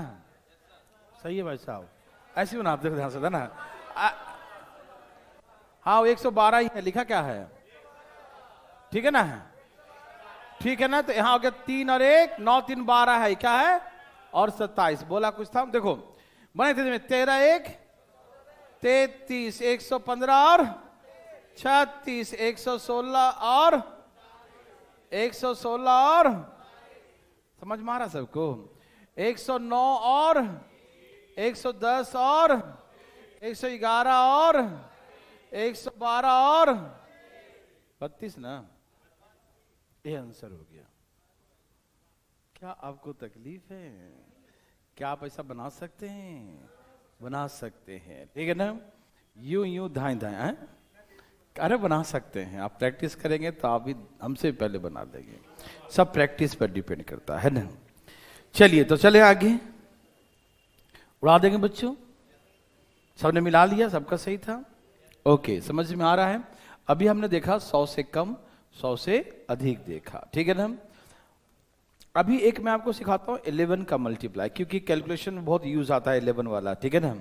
सही है भाई साहब, ऐसे ही बनाते ध्यान से ना। हाँ 112 ही है, लिखा क्या है? ठीक है ना? ठीक है ना? तो यहां हो गया 3 और 1, 9, 3, 12 है, क्या है? और 27 बोला कुछ था, देखो बने थे में 13, 1, 33, 115 और 36, 116 और 116 और, समझ में आ रहा सबको? 109 और 110 और 111 और 112 और 32 ना, ये आंसर हो गया। क्या आपको तकलीफ है? क्या आप ऐसा बना सकते हैं? बना सकते हैं, ठीक है ना? यूं यूं धाएं धाएं, अरे बना सकते हैं। आप प्रैक्टिस करेंगे तो आप भी हमसे पहले बना देंगे। सब प्रैक्टिस पर डिपेंड करता है ना। चलिए तो चले आगे, उड़ा देंगे बच्चों। सबने मिला लिया, सबका सही था? ओके, समझ में आ रहा है? अभी हमने देखा 100 से कम, 100 से अधिक देखा, ठीक है ना? अभी एक मैं आपको सिखाता हूँ 11 का मल्टीप्लाई, क्योंकि कैलकुलेशन में बहुत यूज आता है 11 वाला, ठीक है ना?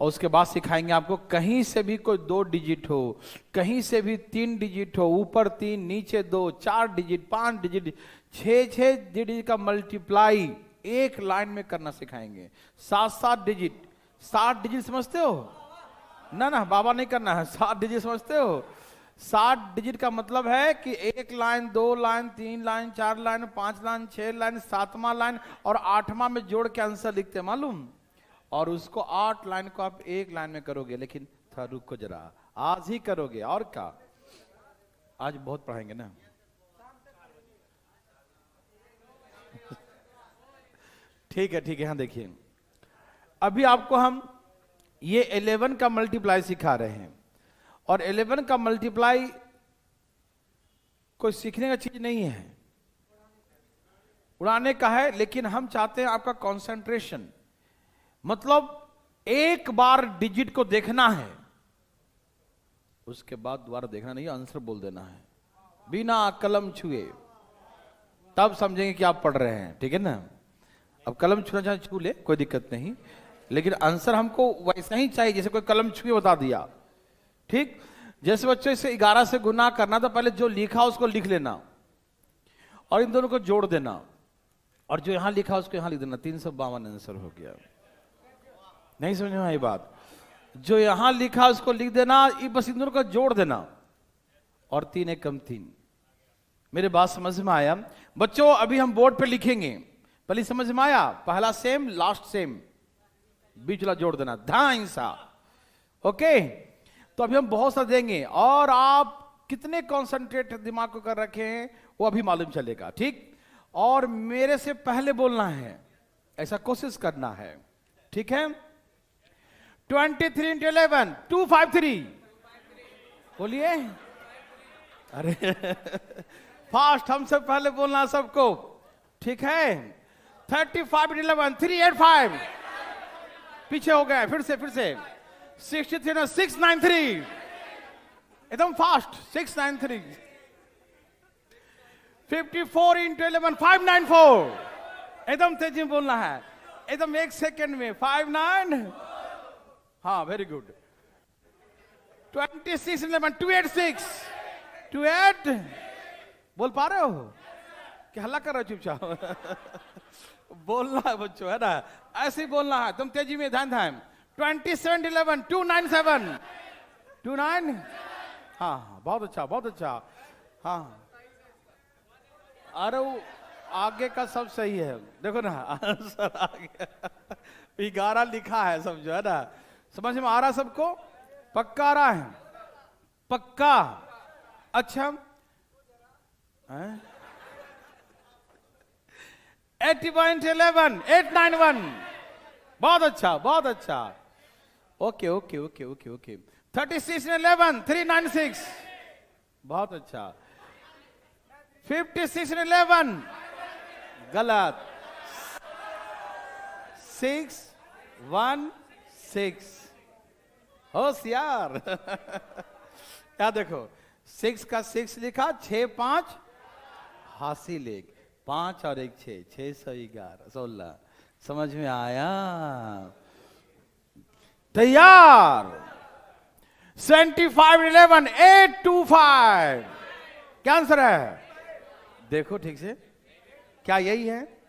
और उसके बाद सिखाएंगे आपको कहीं से भी कोई 2 डिजिट हो, कहीं से भी 3 डिजिट हो, ऊपर 3 नीचे 2, 4 डिजिट, 5 डिजिट, 6 डिजिट का मल्टीप्लाई एक लाइन में करना सिखाएंगे। 7 डिजिट, 7 डिजिट समझते हो ना? ना बाबा नहीं करना है, 7 डिजिट समझते हो? 7 डिजिट का मतलब है कि 1 line, 2 line, 3 line, 4 line, 5 line, 6 line, 7वां लाइन और 8वां में जोड़ के आंसर लिखते हैं, मालूम? और उसको 8 लाइन को आप एक लाइन में करोगे, लेकिन थोड़ा रुको जरा, आज ही करोगे और क्या? आज बहुत पढ़ाएंगे ना। ठीक है, ठीक है। हाँ देखिए, अभी आपको हम ये 11 का मल्टीप्लाई सिखा रहे हैं, और 11 का मल्टीप्लाई कोई सीखने का चीज नहीं है, उड़ाने का है। लेकिन हम चाहते हैं आपका कंसंट्रेशन, मतलब एक बार डिजिट को देखना है, उसके बाद दोबारा देखना नहीं, आंसर बोल देना है बिना कलम छुए, तब समझेंगे कि आप पढ़ रहे हैं, ठीक है ना? अब कलम छूना चाहे छू ले, कोई दिक्कत नहीं, लेकिन आंसर हमको वैसा ही चाहिए जैसे कोई कलम छुए बता दिया, ठीक? जैसे बच्चों से 11 से गुना करना, तो पहले जो लिखा उसको लिख लेना और इन दोनों को जोड़ देना, और जो यहां लिखा उसको यहां लिख देना। 352 आंसर हो गया। नहीं समझ में आई बात? जो यहां लिखा उसको लिख देना, बस इन दोनों को जोड़ देना, और 3 एक कम 3। मेरे बात समझ में आया बच्चों? अभी हम बोर्ड पे लिखेंगे, पहले समझ में आया? पहला सेम, लास्ट सेम, बीच वाला जोड़ देना, धाइंसा। ओके, तो अभी हम बहुत सा देंगे, और आप कितने कॉन्सेंट्रेट दिमाग को कर रखे हैं वो अभी मालूम चलेगा, ठीक? और मेरे से पहले बोलना है, ऐसा कोशिश करना है, ठीक है? 23 into 11, 253 बोलिए। अरे फास्ट, हमसे पहले बोलना सबको, ठीक है? 35 into 11, 385, पीछे हो गए, फिर से 63 और 693, एकदम फास्ट, 693। 54 into 11, 594, एकदम तेजी में बोलना है, एकदम 1 सेकेंड में, 59, हाँ वेरी गुड। 26 into 11, 286, 28, बोल पा रहे हो कि हल्ला कर रहे हो चुपचाप? बोलना है बच्चों, है ना? ऐसे ही बोलना है, तुम तेजी में, ध्यान ध्यान। 27 11, 297, 29, हाँ बहुत अच्छा, बहुत अच्छा, हाँ। अरे वो आगे का सब सही है, देखो ना आंसर आ गया। 11 लिखा है, समझो, है ना? समझ में आ रहा सबको? पक्का आ रहा है? पक्का? अच्छा है? 80.11, 891, बहुत अच्छा, बहुत अच्छा। Okay okay okay okay okay. 36.11, 396, बहुत अच्छा। 56.11, गलत। 616, होशियार। क्या देखो, 6 का 6 लिखा, 6 5 हासिल 1, 5 और 1 6, 611, 16। समझ में आया? तैयार। 75.11, 825, क्या आंसर है? देखो ठीक से, क्या यही है?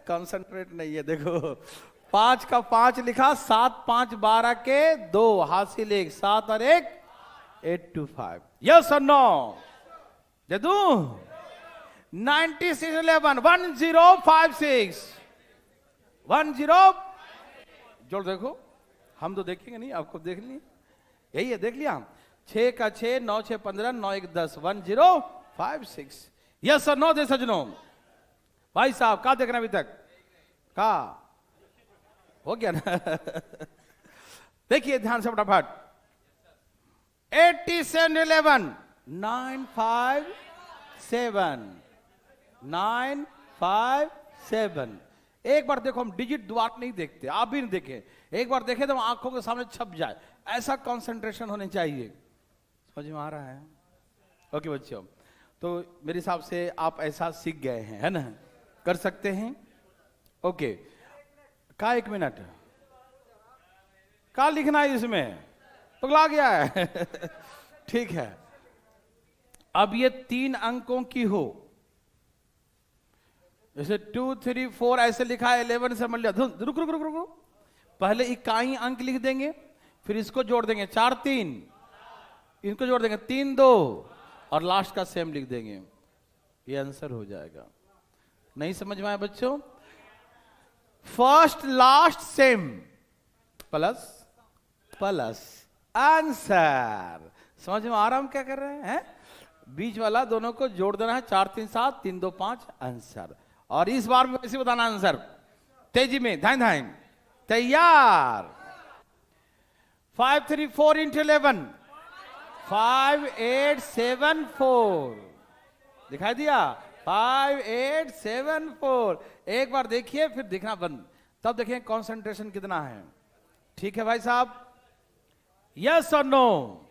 कंसंट्रेट नहीं है, देखो। 5 का 5 लिखा, 7 5 12 के 2, हासिल 1, 7 और 1 825। यस और नो? दे दूं? 96.11, 1056, 10, जोड़ देखो, हम तो देखेंगे नहीं, आपको देख लिए, यही है, देख लिया। 6 का 6, 9 6 15, 9 1 10, 1056। यस और नो दे सजनों? भाई साहब क्या देखना अभी तक? का हो गया ना? देखिए ध्यान से फटाफट। 87.11, 957, 957। एक बार देखो, हम डिजिट दोबारा नहीं देखते, आप भी नहीं देखें, एक बार देखें तो आंखों के सामने छप जाए, ऐसा कंसंट्रेशन होने चाहिए। समझ में आ रहा है? ओके बच्चों, तो मेरे हिसाब से आप ऐसा सीख गए हैं, है ना? कर सकते हैं। ओके, का 1 मिनट का लिखना है इसमें, पगला गया है। ठीक है, अब ये 3 अंकों की हो, जैसे 2 3 4 ऐसे लिखा है, 11 से मत लिया। रुक रुक रुक रुक, पहले इकाई अंक लिख देंगे, फिर इसको जोड़ देंगे 4 3, इनको जोड़ देंगे 3 2, और लास्ट का सेम लिख देंगे, ये आंसर हो जाएगा। नहीं समझ में आया बच्चों? First last sem, plus plus answer. समझ में आ रहा, हम क्या कर रहे हैं? बीच वाला दोनों को जोड़ देना है, 4 3 7, 3 2 5, आंसर। और इस बार में कैसे बताना आंसर? तेजी में, धाइन धाइन। तैयार। 5 3 4 into 11, 5874, दिखाई दिया? 5874। एक बार देखिए, फिर दिखना बंद, तब देखिए कंसंट्रेशन कितना है। ठीक है भाई साहब? यस और नो?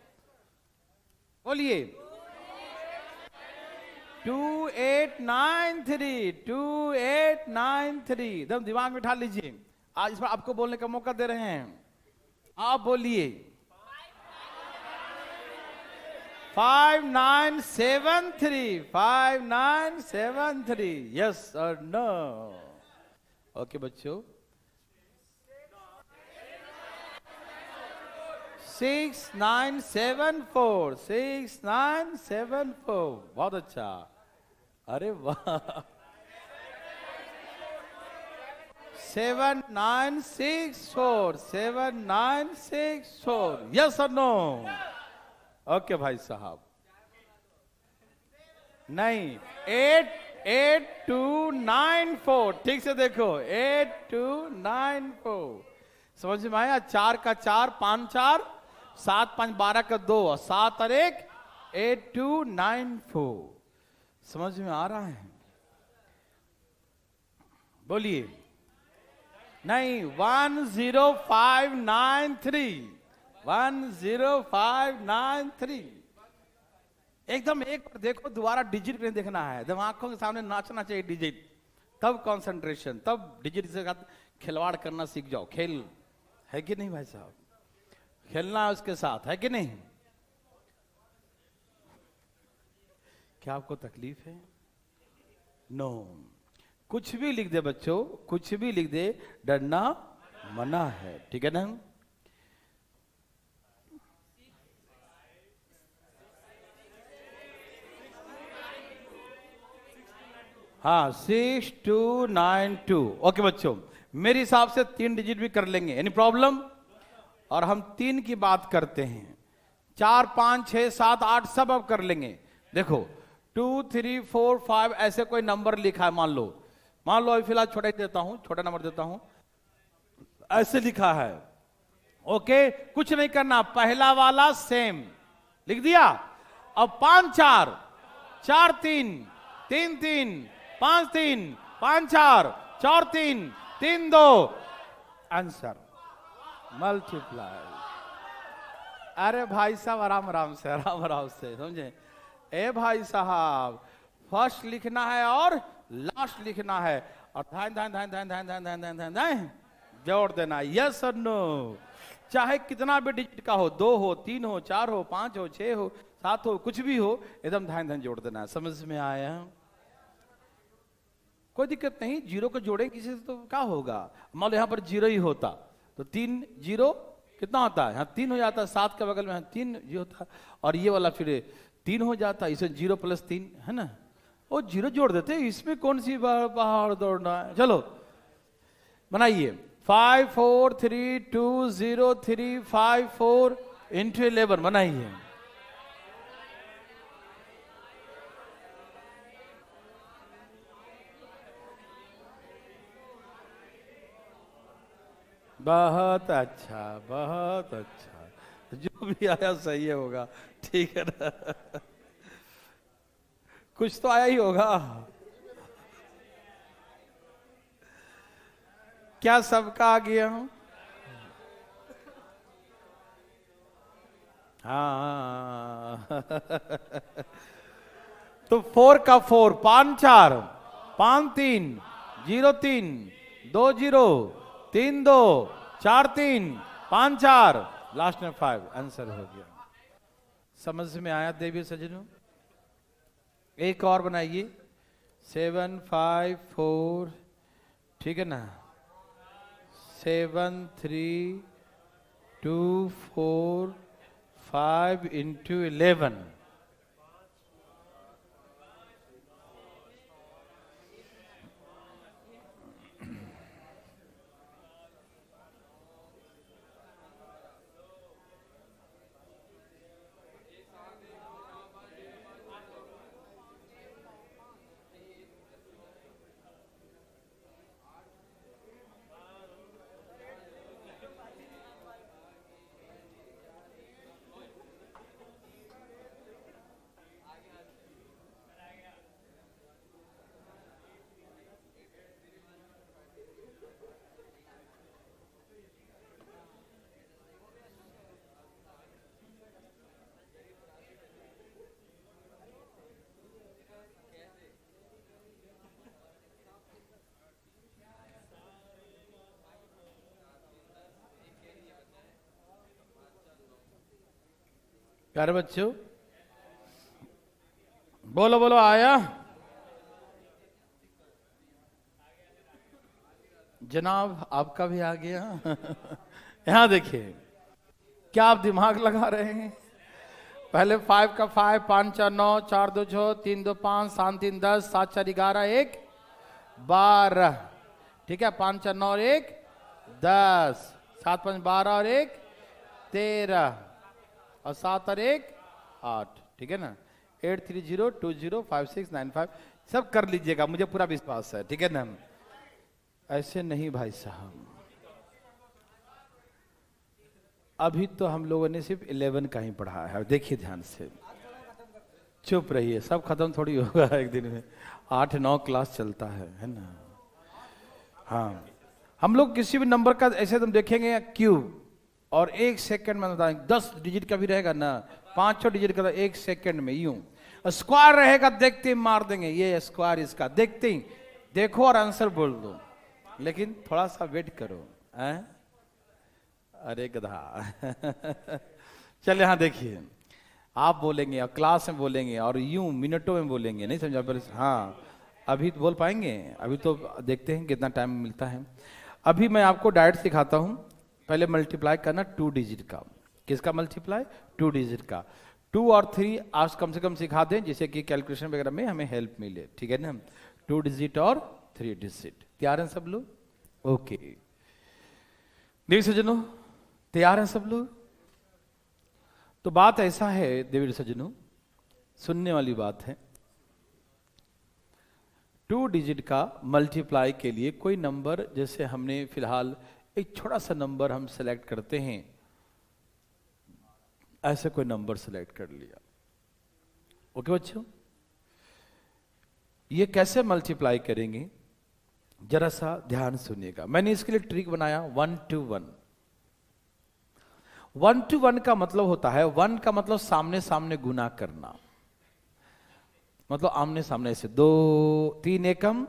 बोलिए। 2893, 2893, एकदम दिमाग में उठा लीजिए। आज इस बार आपको बोलने का मौका दे रहे हैं, आप बोलिए। 5973, 5973, यस और नो? ओके बच्चों, 6974, 6974, बहुत अच्छा। अरे वाह। 7964, 7964, यस और नो? ओके भाई साहब। नहीं, 8294, ठीक से देखो, 8294। समझ में आया? 4 का 4, 5 4, 7 5 12 का 2, 7 और 1 8294। समझ में आ रहा है? बोलिए। नहीं, 10593, 10593। एकदम एक बार देखो, दोबारा डिजिट नहीं देखना है, एकदम आंखों के सामने नाचना चाहिए डिजिट, तब कंसंट्रेशन, तब डिजिट के साथ खिलवाड़ करना सीख जाओ। खेल है कि नहीं भाई साहब? खेलना है उसके साथ, है कि नहीं? क्या आपको तकलीफ है? नो। कुछ भी लिख दे बच्चों, कुछ भी लिख दे, डरना मना है, ठीक है ना? हाँ, 6292। ओके बच्चों, मेरे हिसाब से 3 डिजिट भी कर लेंगे, एनी प्रॉब्लम? और हम 3 की बात करते हैं, 4 5 6 7 8 सब अब कर लेंगे। देखो 2 3 4 5 ऐसे कोई नंबर लिखा है, मान मान लो अभी फिलहाल छोटा ही देता हूं, छोटा नंबर देता हूं, ऐसे लिखा है। ओके, कुछ नहीं करना, पहला वाला सेम लिख दिया। अब 5 4 4 3 3 3 5 3 5 4 4 3 3 2, आंसर मल्टीप्लाई। अरे भाई साहब आराम आराम से, आराम आराम से, समझे? ए भाई साहब, फर्स्ट लिखना है और लास्ट लिखना है, और धान धान धान धान धान धान धान धान धान धान जोड़ देना। यस और नो, चाहे कितना भी डिजिट का हो, 2 हो 3 हो 4 हो 5 हो 6 हो 7 हो, कुछ भी हो, एकदम धान धान जोड़ देना। समझ में आया? कोई दिक्कत नहीं, जीरो को जोड़े किसी से तो क्या होगा। मान लो यहाँ पर जीरो ही होता तो 3 0 कितना होता है, यहाँ 3 हो जाता, 7 के बगल में 3 ये होता, और ये वाला फिर 3 हो जाता, इसे 0 + 3 है ना, वो जीरो जोड़ देते, इसमें कौन सी बाहर दौड़ना है। चलो बनाइए, 5 4 3 2 0 3 5 4 × 11 बनाइए। बहुत अच्छा, बहुत अच्छा, जो भी आया सही है होगा, ठीक है ना। कुछ तो आया ही होगा। क्या सबका आ गया? हाँ तो 4 का 4 5 4 5 3 0 3 2 0 3 2 4 3 5 4, लास्ट में 5, आंसर हो गया। समझ में आया देवी सज्जनों? एक और बनाइए, 7 5 4, ठीक है ना, 7 3 2 4 5 × 11। प्यारे बच्चों, बोलो बोलो, आया? जनाब आपका भी आ गया। यहां देखिए, क्या आप दिमाग लगा रहे हैं? पहले 5 का 5 5 4 9 4 2 6 3 2 5 7 3 10 7 4 11 1 12, ठीक है, 5 4 9 और 1 10, 7 5 12 और 1 13, और 7 और 1 8, ठीक है ना। 8 3 0 2 0 5 6 9 5, सब कर लीजिएगा, मुझे पूरा विश्वास है, ठीक है ना। ऐसे नहीं भाई साहब, अभी तो हम लोगों ने सिर्फ 11 का ही पढ़ा है। देखिए ध्यान से, चुप रहिए, सब खत्म थोड़ी होगा एक दिन में, 8 9 क्लास चलता है ना। हाँ, हम लोग किसी भी नंबर का ऐसे तुम देखेंगे क्यूब, और 1 सेकंड में बताएंगे, 10 डिजिट का भी रहेगा ना, 5 डिजिट का, 1 सेकंड में यूं। स्क्वायर रहेगा, देखते ही मार देंगे, ये स्क्वायर इसका, देखते ही देखो और आंसर बोल दो, लेकिन थोड़ा सा वेट करो। अरे गधा। चल यहां देखिए, आप बोलेंगे और क्लास में बोलेंगे और यूं मिनटों में बोलेंगे, नहीं समझा? पर हाँ, अभी तो बोल पाएंगे, अभी तो देखते हैं कितना टाइम मिलता है। अभी मैं आपको डायरेक्ट सिखाता हूं, पहले मल्टीप्लाई करना 2 डिजिट का। किसका मल्टीप्लाई? 2 डिजिट का। 2 और 3 आप कम से कम सिखा दें, जिससे कि कैलकुलेशन वगैरह में हमें हेल्प मिले, ठीक है ना। 2 डिजिट और 3 डिजिट। तैयार हैं सब लोग? ओके, देवी सज्जनों तैयार हैं सब लोग? तो बात ऐसा है देवी सज्जनों, सुनने वाली बात है, 2 डिजिट का मल्टीप्लाई के लिए कोई नंबर, जैसे हमने फिलहाल एक छोटा सा नंबर हम सेलेक्ट करते हैं, ऐसे कोई नंबर सेलेक्ट कर लिया। ओके बच्चों, ये कैसे मल्टीप्लाई करेंगे जरा सा ध्यान सुनिएगा। मैंने इसके लिए ट्रिक बनाया 1 to 1। 1 to 1 का मतलब होता है, 1 का मतलब सामने सामने गुना करना, मतलब आमने सामने से 2 3 एकम,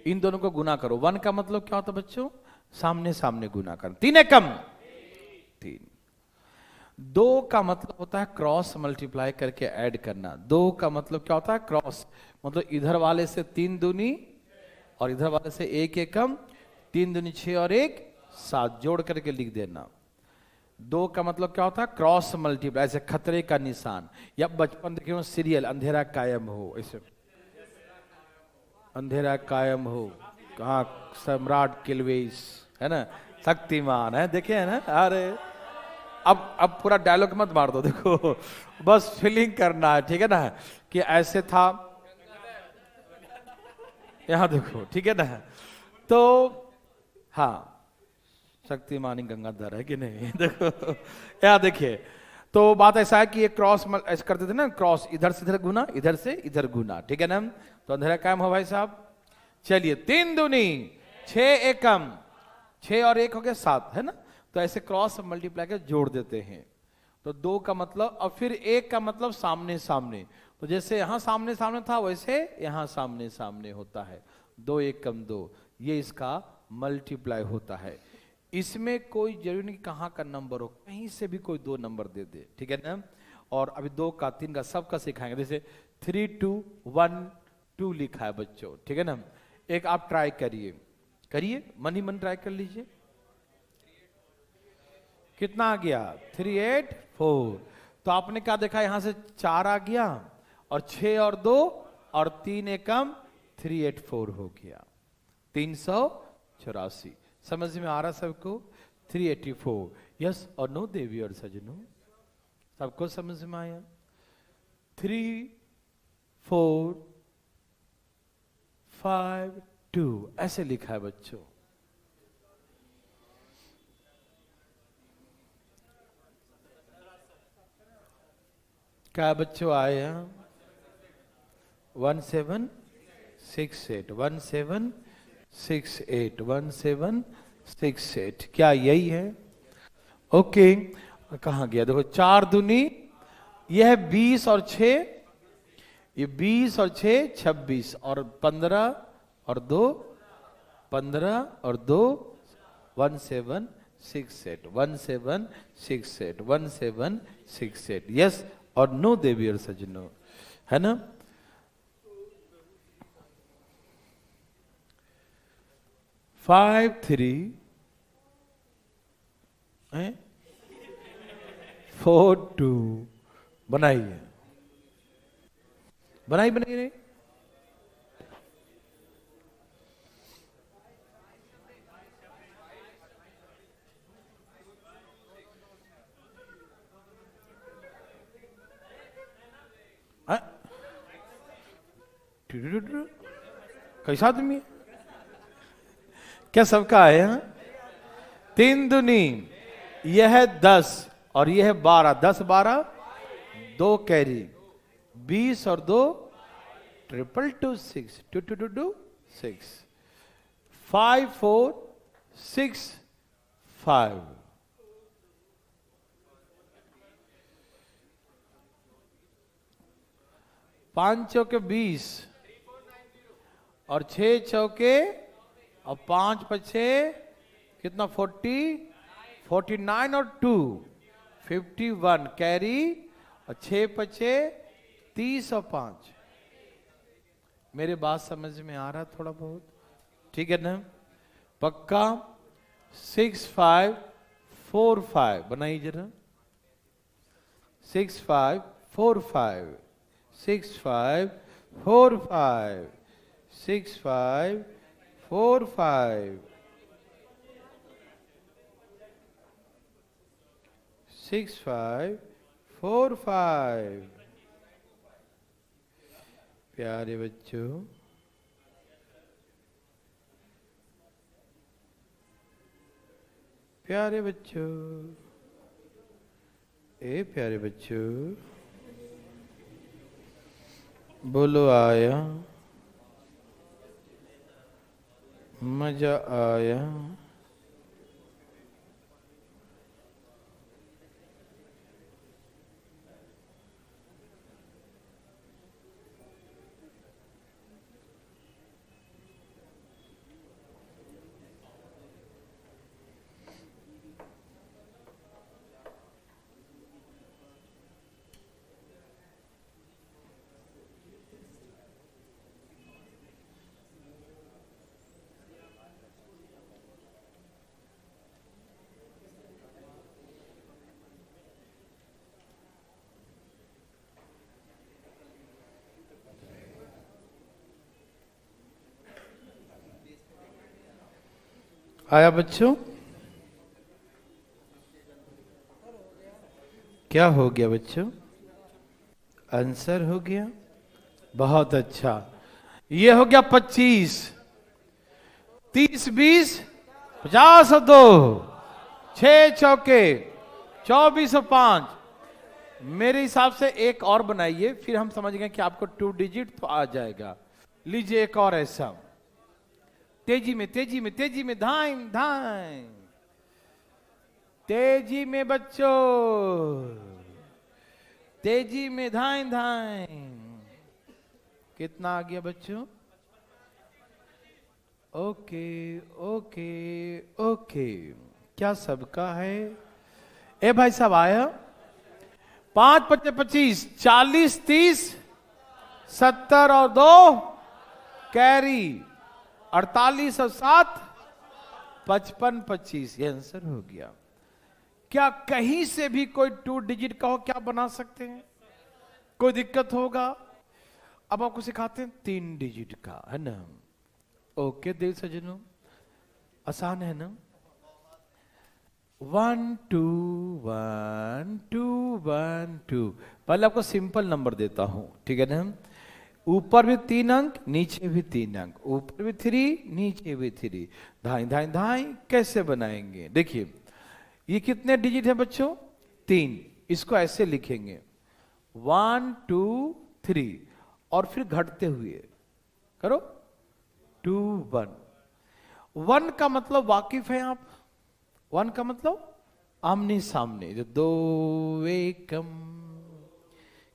इन दोनों को गुना करो। 1 का मतलब क्या होता है बच्चों? सामने सामने गुना करना। 3 एकम 3। 2 का मतलब होता है क्रॉस मल्टीप्लाई करके ऐड करना। 2 का मतलब क्या होता है? क्रॉस, मतलब इधर वाले से 3 दूनी और इधर वाले से 1 एकम, 3 दूनी 6 और 1 7 जोड़ करके लिख देना। 2 का मतलब क्या होता है? क्रॉस मल्टीप्लाई, ऐसे खतरे का निशान, या बचपन देखे हो सीरियल अंधेरा कायम हो, ऐसे अंधेरा कायम हो, कहाँ सम्राट किलवेस है ना, शक्तिमान है, देखे है ना। अरे अब पूरा डायलॉग मत मार दो, देखो बस फीलिंग करना है, ठीक है ना, कि ऐसे था, यहां देखो, ठीक है ना। तो हाँ, शक्तिमान गंगाधर है कि नहीं देखो यहाँ देखिए। तो बात ऐसा है कि ये क्रॉस ऐसे करते थे ना, क्रॉस इधर से इधर गुना, इधर से इधर गुना, ठीक है ना। तो अंधेरा कायम हो भाई साहब। चलिए 3 दूनी 6 एकम, 6 और 1 हो गया 7, है ना। तो ऐसे क्रॉस मल्टीप्लाई कर जोड़ देते हैं। तो 2 का मतलब, और फिर 1 का मतलब सामने सामने, तो जैसे यहां सामने सामने था वैसे यहां सामने सामने होता है। 2 एकम 2, ये इसका मल्टीप्लाई होता है। इसमें कोई जरूरी नहीं कहाँ का नंबर हो, कहीं से भी कोई 2 नंबर दे दे, ठीक है ना। और अभी 2 का 3 का सबका सिखाएंगे, जैसे 3 2 1 2 लिखा है बच्चों, ठीक है ना। एक आप ट्राई करिए, करिए मन ही मन ट्राई कर लीजिए। कितना आ गया? 3 8 4। तो आपने क्या देखा, यहां से 4 आ गया और 6 और 2 और 3 एकम 384 हो गया, 384। समझ में आ रहा सबको? 384, यस और नो देवी और सजनों, सबको समझ में आया? 3 4 5 2 ऐसे लिखा है बच्चों। क्या बच्चों आए हैं? 1768 1768 1768, क्या यही है? ओके, कहाँ गया? देखो 4 दूनी, यह है 20 और 6, ये 20 और 6 26 और 15 और 2 15 और 2 1768 1768 1768, यस और नो देवी और सजनों, है ना। 5 3 4 2 बनाइए, बनाई बनाई नहीं। कैसा आदमी है? क्या सबका है? 3 दूनी, यह है 10 और यह है 12, 10 12 2 कैरी, 20 और 2 2 6 2 2 2 2 6 5 4 6 5, 5 चौके 20 और 6 चौके और 5 पछे कितना 40 49 और 2 51 कैरी और 6 पछे 30 और 5। मेरे बात समझ में आ रहा थोड़ा बहुत? ठीक है ना, पक्का? 6 5 4 5 बनाइए जरा। 6 5 4 5 6 5 4 5 6 5 4 5 6 5 4 5। प्यारे बच्चों, प्यारे बच्चों, ए प्यारे बच्चों, बोलो आया, मजा आया। आया बच्चों? क्या हो गया बच्चों? आंसर हो गया। बहुत अच्छा। ये हो गया 25, 30, 20, 50 और 2, 6 चौके 24 और 5। मेरे हिसाब से एक और बनाइए, फिर हम समझ गए कि आपको 2 डिजिट तो आ जाएगा। लीजिए एक और ऐसा, तेजी में तेजी में तेजी में, धाएं धाएं, तेजी में बच्चों, तेजी में धाएं धाएं। कितना आ गया बच्चों? Okay okay okay. क्या सबका है? ए भाई साहब आया? 5 × 25, 40, 30, 70 और 2 कैरी, 48 और 7 55, 25। ये आंसर हो गया। क्या कहीं से भी कोई 2 डिजिट का हो क्या बना सकते हैं? कोई दिक्कत होगा? अब आपको सिखाते हैं 3 डिजिट का, है ना? ओके दिल सजनों, आसान है ना? 1 2 1 2 1 2। पहले आपको सिंपल नंबर देता हूं, ठीक है ना? ऊपर भी 3 अंक, नीचे भी 3 अंक, ऊपर भी 3, नीचे भी 3। धाई धाई धाई कैसे बनाएंगे? देखिए, ये कितने डिजिट है बच्चों? 3। इसको ऐसे लिखेंगे 1 2 3, और फिर घटते हुए करो 2 1। 1 का मतलब वाकिफ है आप? 1 का मतलब आमने सामने, जो 2 एकम।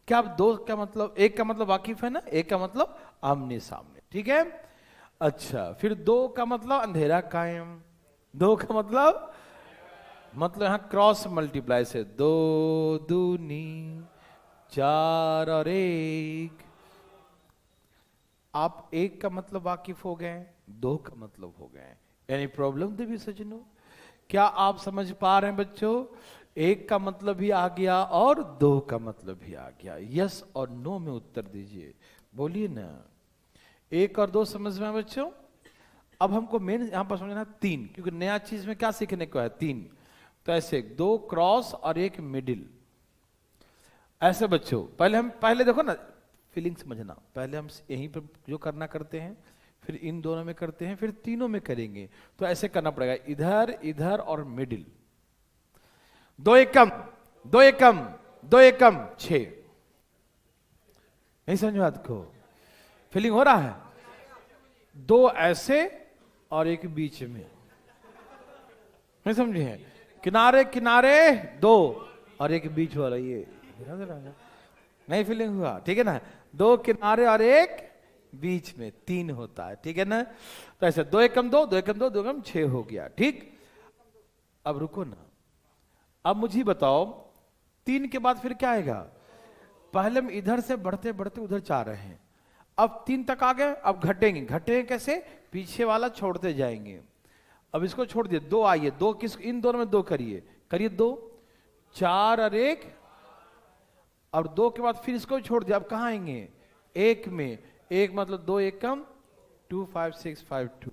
क्या आप 2 का मतलब, 1 का मतलब वाकिफ है ना? 1 का मतलब आमने सामने, ठीक है? अच्छा, फिर 2 का मतलब अंधेरा कायम। 2 का मतलब यहां क्रॉस मल्टीप्लाई से 2 दूनी 4 और 1। आप 1 का मतलब वाकिफ हो गए, 2 का मतलब हो गए। एनी प्रॉब्लम देवी सजनों? क्या आप समझ पा रहे हैं बच्चों? 1 का मतलब भी आ गया और 2 का मतलब भी आ गया। यस और नो में उत्तर दीजिए, बोलिए ना। 1 और 2 समझ में आए बच्चों? अब हमको मेन यहां पर समझना 3, क्योंकि नया चीज में क्या सीखने को है? 3। तो ऐसे 2 क्रॉस और 1 मिडिल, ऐसे बच्चों। पहले देखो ना, फीलिंग समझना। पहले हम यहीं पर जो करना करते हैं, फिर इन दोनों में करते हैं, फिर तीनों में करेंगे। तो ऐसे करना पड़ेगा, इधर इधर और मिडिल। 2 एकम 2 एकम 2 एकम 6। नहीं समझ बात को? फीलिंग हो रहा है? 2 ऐसे और 1 बीच में, नहीं समझे हैं? किनारे किनारे 2 और 1 बीच वाला, ये नहीं फीलिंग हुआ? ठीक है ना? 2 किनारे और 1 बीच में, 3 होता है, ठीक है ना? तो ऐसे 2 एकम 2, 2 एकम 2, 2 एकम 6 हो गया, ठीक? अब रुको ना, अब मुझे बताओ 3 के बाद फिर क्या आएगा? पहले हम इधर से बढ़ते बढ़ते उधर जा रहे हैं, अब 3 तक आ गए। अब घटेंगे, घटेंगे कैसे? पीछे वाला छोड़ते जाएंगे। अब इसको छोड़ दिए, 2 आइए, 2 किस, इन दोनों में 2 करिए, करिए 2, 4 और 1, और 2 के बाद फिर इसको छोड़ दिया। अब कहां आएंगे? 1 में। 1 मतलब 2 एकम 2 5 6 5 2।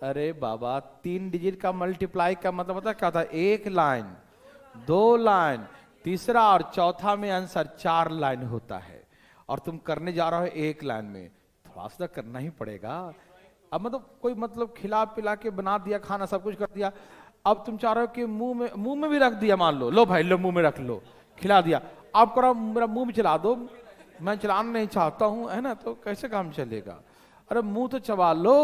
अरे बाबा, 3 डिजिट का मल्टीप्लाई का मतलब पता क्या था? 1 लाइन, 2 लाइन, तीसरा और चौथा में आंसर 4 लाइन होता है, और तुम करने जा रहे हो 1 लाइन में। थोड़ा सा करना ही पड़ेगा। अब मतलब कोई मतलब खिला पिला के बना दिया खाना, सब कुछ कर दिया, अब तुम चाह रहे हो कि मुंह में भी रख दिया, मान लो भाई लो मुंह में रख लो, खिला दिया, आप करो मेरा मुंह में चला दो, मैं चलाना नहीं चाहता हूं, है ना, तो कैसे काम चलेगा? अरे मुंह तो चबा लो,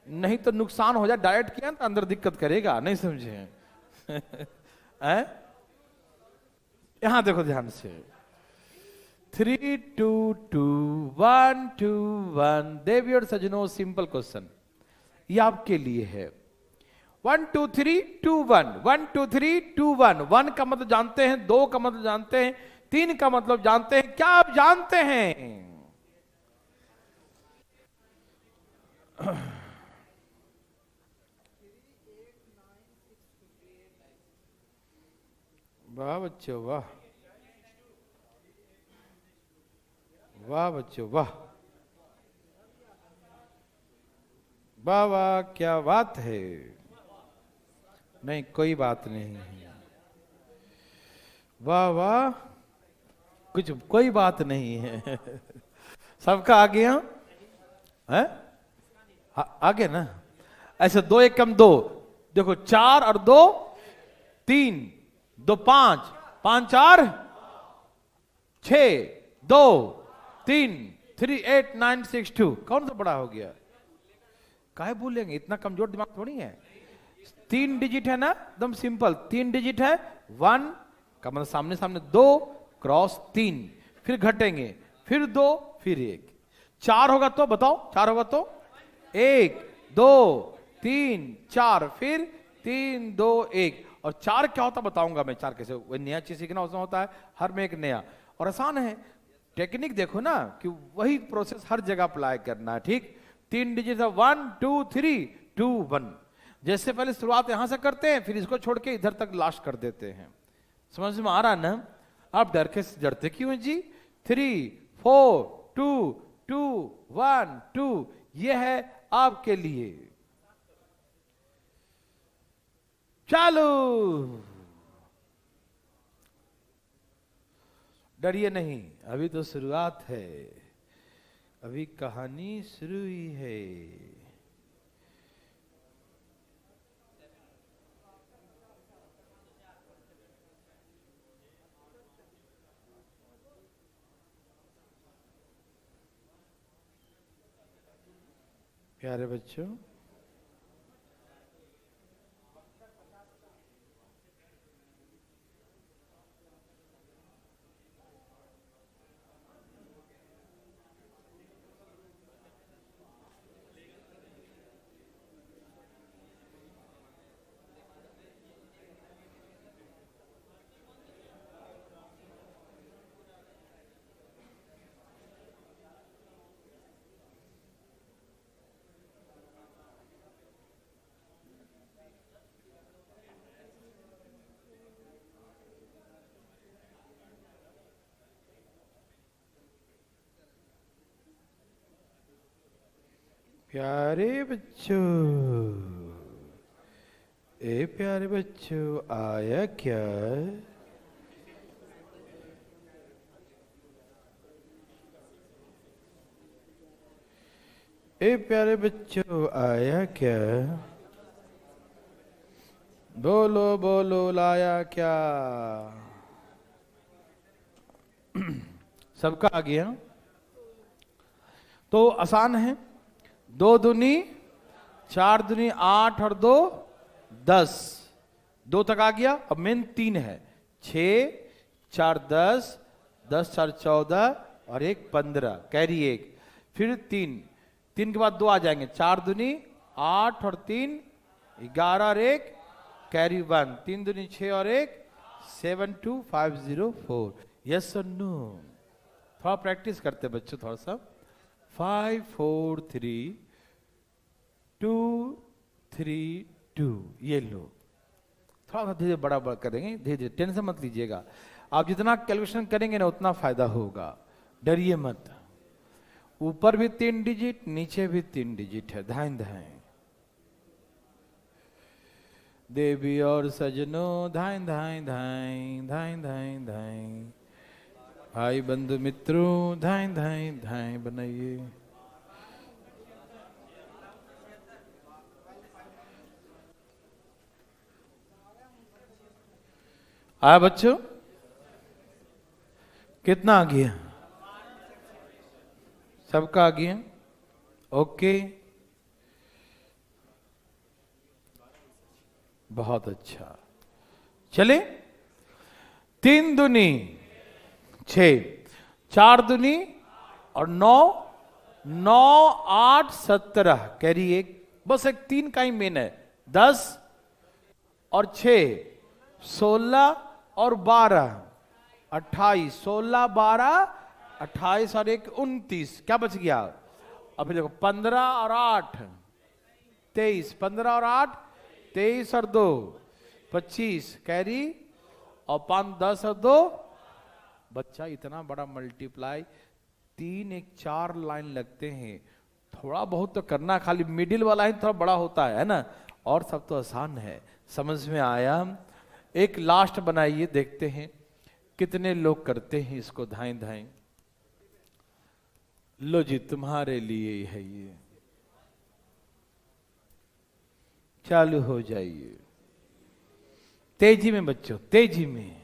नहीं तो नुकसान हो जाए, डाइट किया तो अंदर दिक्कत करेगा, नहीं समझे? यहां देखो ध्यान से, 3 2 2 1 2 1। देवी और सजनों, सिंपल क्वेश्चन ये आपके लिए है। 1 2 3 2 1, 1 2 3 2 1। 1 का मतलब जानते हैं, 2 का मतलब जानते हैं, 3 का मतलब जानते हैं, क्या आप जानते हैं? वाह बच्चों वाह, वाह बच्चों वाह, वाह वाह, क्या बात है। नहीं कोई बात नहीं है, वाह वाह, कुछ कोई बात नहीं है। सबका आ गया है, आ गया ना? ऐसे 2 1 कम 2, देखो 4 और 2 3, 2 5, 5 4 6, 2 3 3 8 9 6 2। कौन सा बड़ा हो गया? काहे भूलेंगे, इतना कमजोर दिमाग थोड़ी है। 3 डिजिट है ना, एकदम सिंपल, 3 डिजिट है। 1 का मतलब सामने सामने 2 क्रॉस 3, फिर घटेंगे, फिर 2, फिर 1। 4 होगा तो बताओ, 4 होगा तो 1 2 3 4, फिर 3 2 1। और 4 क्या होता बताऊंगा मैं, 4 कैसे, वही नया चीज सीखना उसमें होता है, हर में एक नया, और आसान है। टेक्निक देखो ना कि वही प्रोसेस हर जगह अप्लाई करना है, ठीक। 3 डिजिट है, 1 2 3 2 1। जैसे पहले शुरुआत यहां से करते हैं, फिर इसको छोड़ के इधर तक लास्ट कर देते हैं। समझ में आ रहा ना? आप डरते क्यों हैं जी? 3 4 2 2 1 2, ये है आपके लिए। चालू, डरिए नहीं, अभी तो शुरुआत है, अभी कहानी शुरू ही है। प्यारे बच्चों, प्यारे बच्चों, ए प्यारे बच्चों, आया क्या? ए प्यारे बच्चों, आया क्या? बोलो बोलो, लाया क्या? सबका आ गया? तो आसान है। 2 दूनी 4 दूनी 8 और 2 10, 2 तक आ गया। अब मेन 3 है, 6 4 10, 10 4 14 और 1 15, कैरी 1, फिर 3, 3 के बाद 2 आ जाएंगे, 4 दूनी 8 और 3 11 और 1 कैरी 1, 3 दूनी 6 और 1 7 2 5 0 4। यस और नो? थोड़ा प्रैक्टिस करते बच्चों, थोड़ा सा। 5 4 3 2 3 2, ये लो। थोड़ा सा धीरे बड़ा बड़ा करेंगे, धीरे धीरे, टेंशन मत लीजिएगा। आप जितना कैलकुलेशन करेंगे ना उतना फायदा होगा, डरिए मत। ऊपर भी 3 डिजिट, नीचे भी 3 डिजिट है, धाइन धाइन। देवी और सजनों, धाइन धाइन धाइन धाइन धाइन धाइन। भाई बंधु मित्रों, धाइन धाइन धाइन बनाइए। आया बच्चों? कितना आ गया? सबका आ गया? ओके, बहुत अच्छा। चले, 3 दूनी 6, 4 दूनी और 9, 9 8 17, कैरी 1, बस एक 3 का ही मेन है। 10 और 6 16 और 12 28, 16 12 28 और 1 29, क्या बच गया? अब देखो 15 और 8 23, 15 और 8 23 और 2 25, कैरी, और 5 10 और 2 बच्चा। इतना बड़ा मल्टीप्लाई 3 1 4 लाइन लगते हैं, थोड़ा बहुत तो करना, खाली मिडिल वाला ही थोड़ा बड़ा होता है ना, और सब तो आसान है। समझ में आया? एक लास्ट बनाइए, देखते हैं कितने लोग करते हैं इसको धाएं धाएं। लो जी, तुम्हारे लिए ही है ये, चालू हो जाइए। तेजी में बच्चों, तेजी में।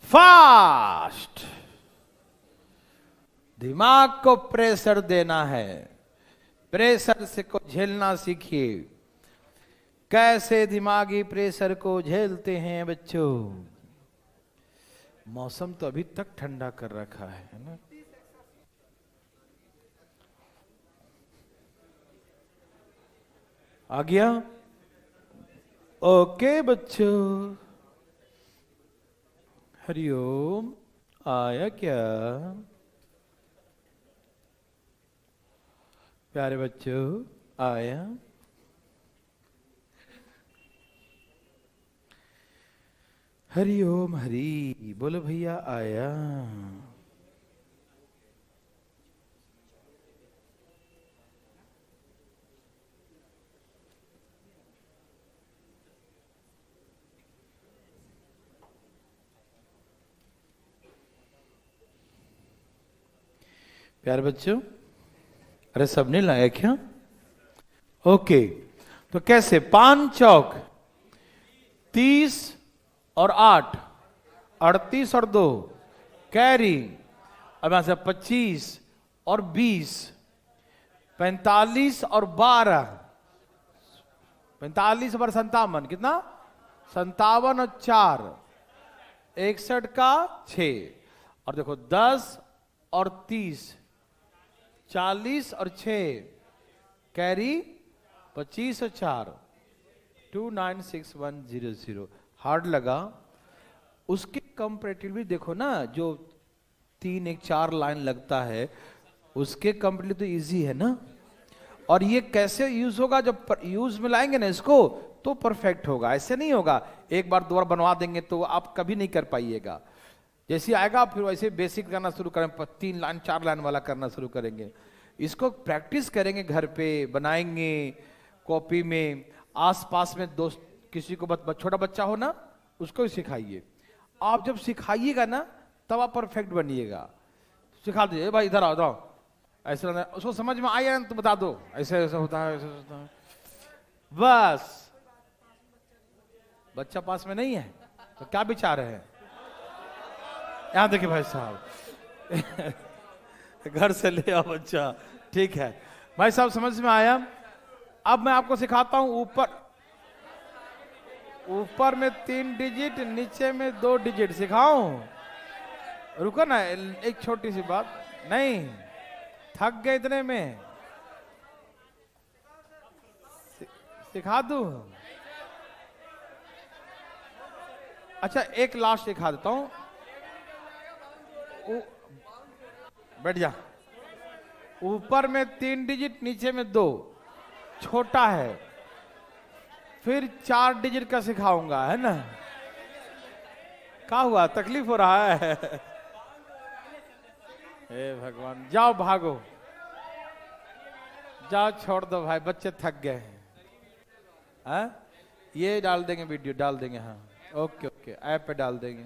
फास्ट, दिमाग को प्रेशर देना है, प्रेशर से को झेलना सीखिए। कैसे दिमागी प्रेशर को झेलते हैं बच्चों? मौसम तो अभी तक ठंडा कर रखा है ना? आ गया? ओके बच्चों, हरिओम। आया क्या प्यारे बच्चों? आया? हरि ओम हरि बोलो भैया। आया? प्यारे बच्चों, अरे सबने लाया क्या? ओके, तो कैसे? 5 चौक 30 और 8 38 और 2 कैरी, अब यहां से 25 और 20 45 और 12 45 और 57, कितना? 57 और 4 61 का 6, और देखो 10 और 30 40 और 6 कैरी 25 और 4 296100। हार्ड लगा? उसके कंपैरेटिवली देखो ना, जो 3 1 4 लाइन लगता है उसके कंपैरेटिवली तो इजी है ना। और ये कैसे यूज होगा? जब यूज में लाएंगे ना इसको तो परफेक्ट होगा, ऐसे नहीं होगा एक बार 2 बार बनवा देंगे तो आप कभी नहीं कर पाइएगा। जैसे आएगा फिर वैसे बेसिक करना शुरू करें, 3 लाइन 4 लाइन वाला करना शुरू करेंगे। इसको प्रैक्टिस करेंगे, घर पे बनाएंगे, कॉपी में, आसपास में दोस्त किसी को छोटा बच्चा हो ना उसको ही सिखाइए। आप जब सिखाइएगा ना तब आप परफेक्ट बनिएगा। सिखा दीजिए, भाई इधर आओ, जाओ, ऐसे उसको समझ में आया तो बता दो, ऐसे ऐसे होता है, ऐसे होता है, बस। बच्चा पास में नहीं है तो क्या विचार है? यहां देखिए भाई साहब, घर से ले आओ बच्चा, ठीक है भाई साहब, समझ में आया? अब मैं आपको सिखाता हूं, ऊपर में 3 डिजिट, नीचे में 2 डिजिट सिखाऊं? रुको ना, एक छोटी सी बात, नहीं थक गए इतने में, सिखा दूं? अच्छा एक लास्ट सिखा देता हूं, बैठ जा। ऊपर में 3 डिजिट, नीचे में 2, छोटा है, फिर 4 डिजिट का सिखाऊंगा, है ना? क्या हुआ, तकलीफ हो रहा है? हे भगवान, जाओ भागो, जाओ छोड़ दो भाई, बच्चे थक गए हैं। ये डाल देंगे, वीडियो डाल देंगे, हाँ ओके ओके, ऐप पे डाल देंगे।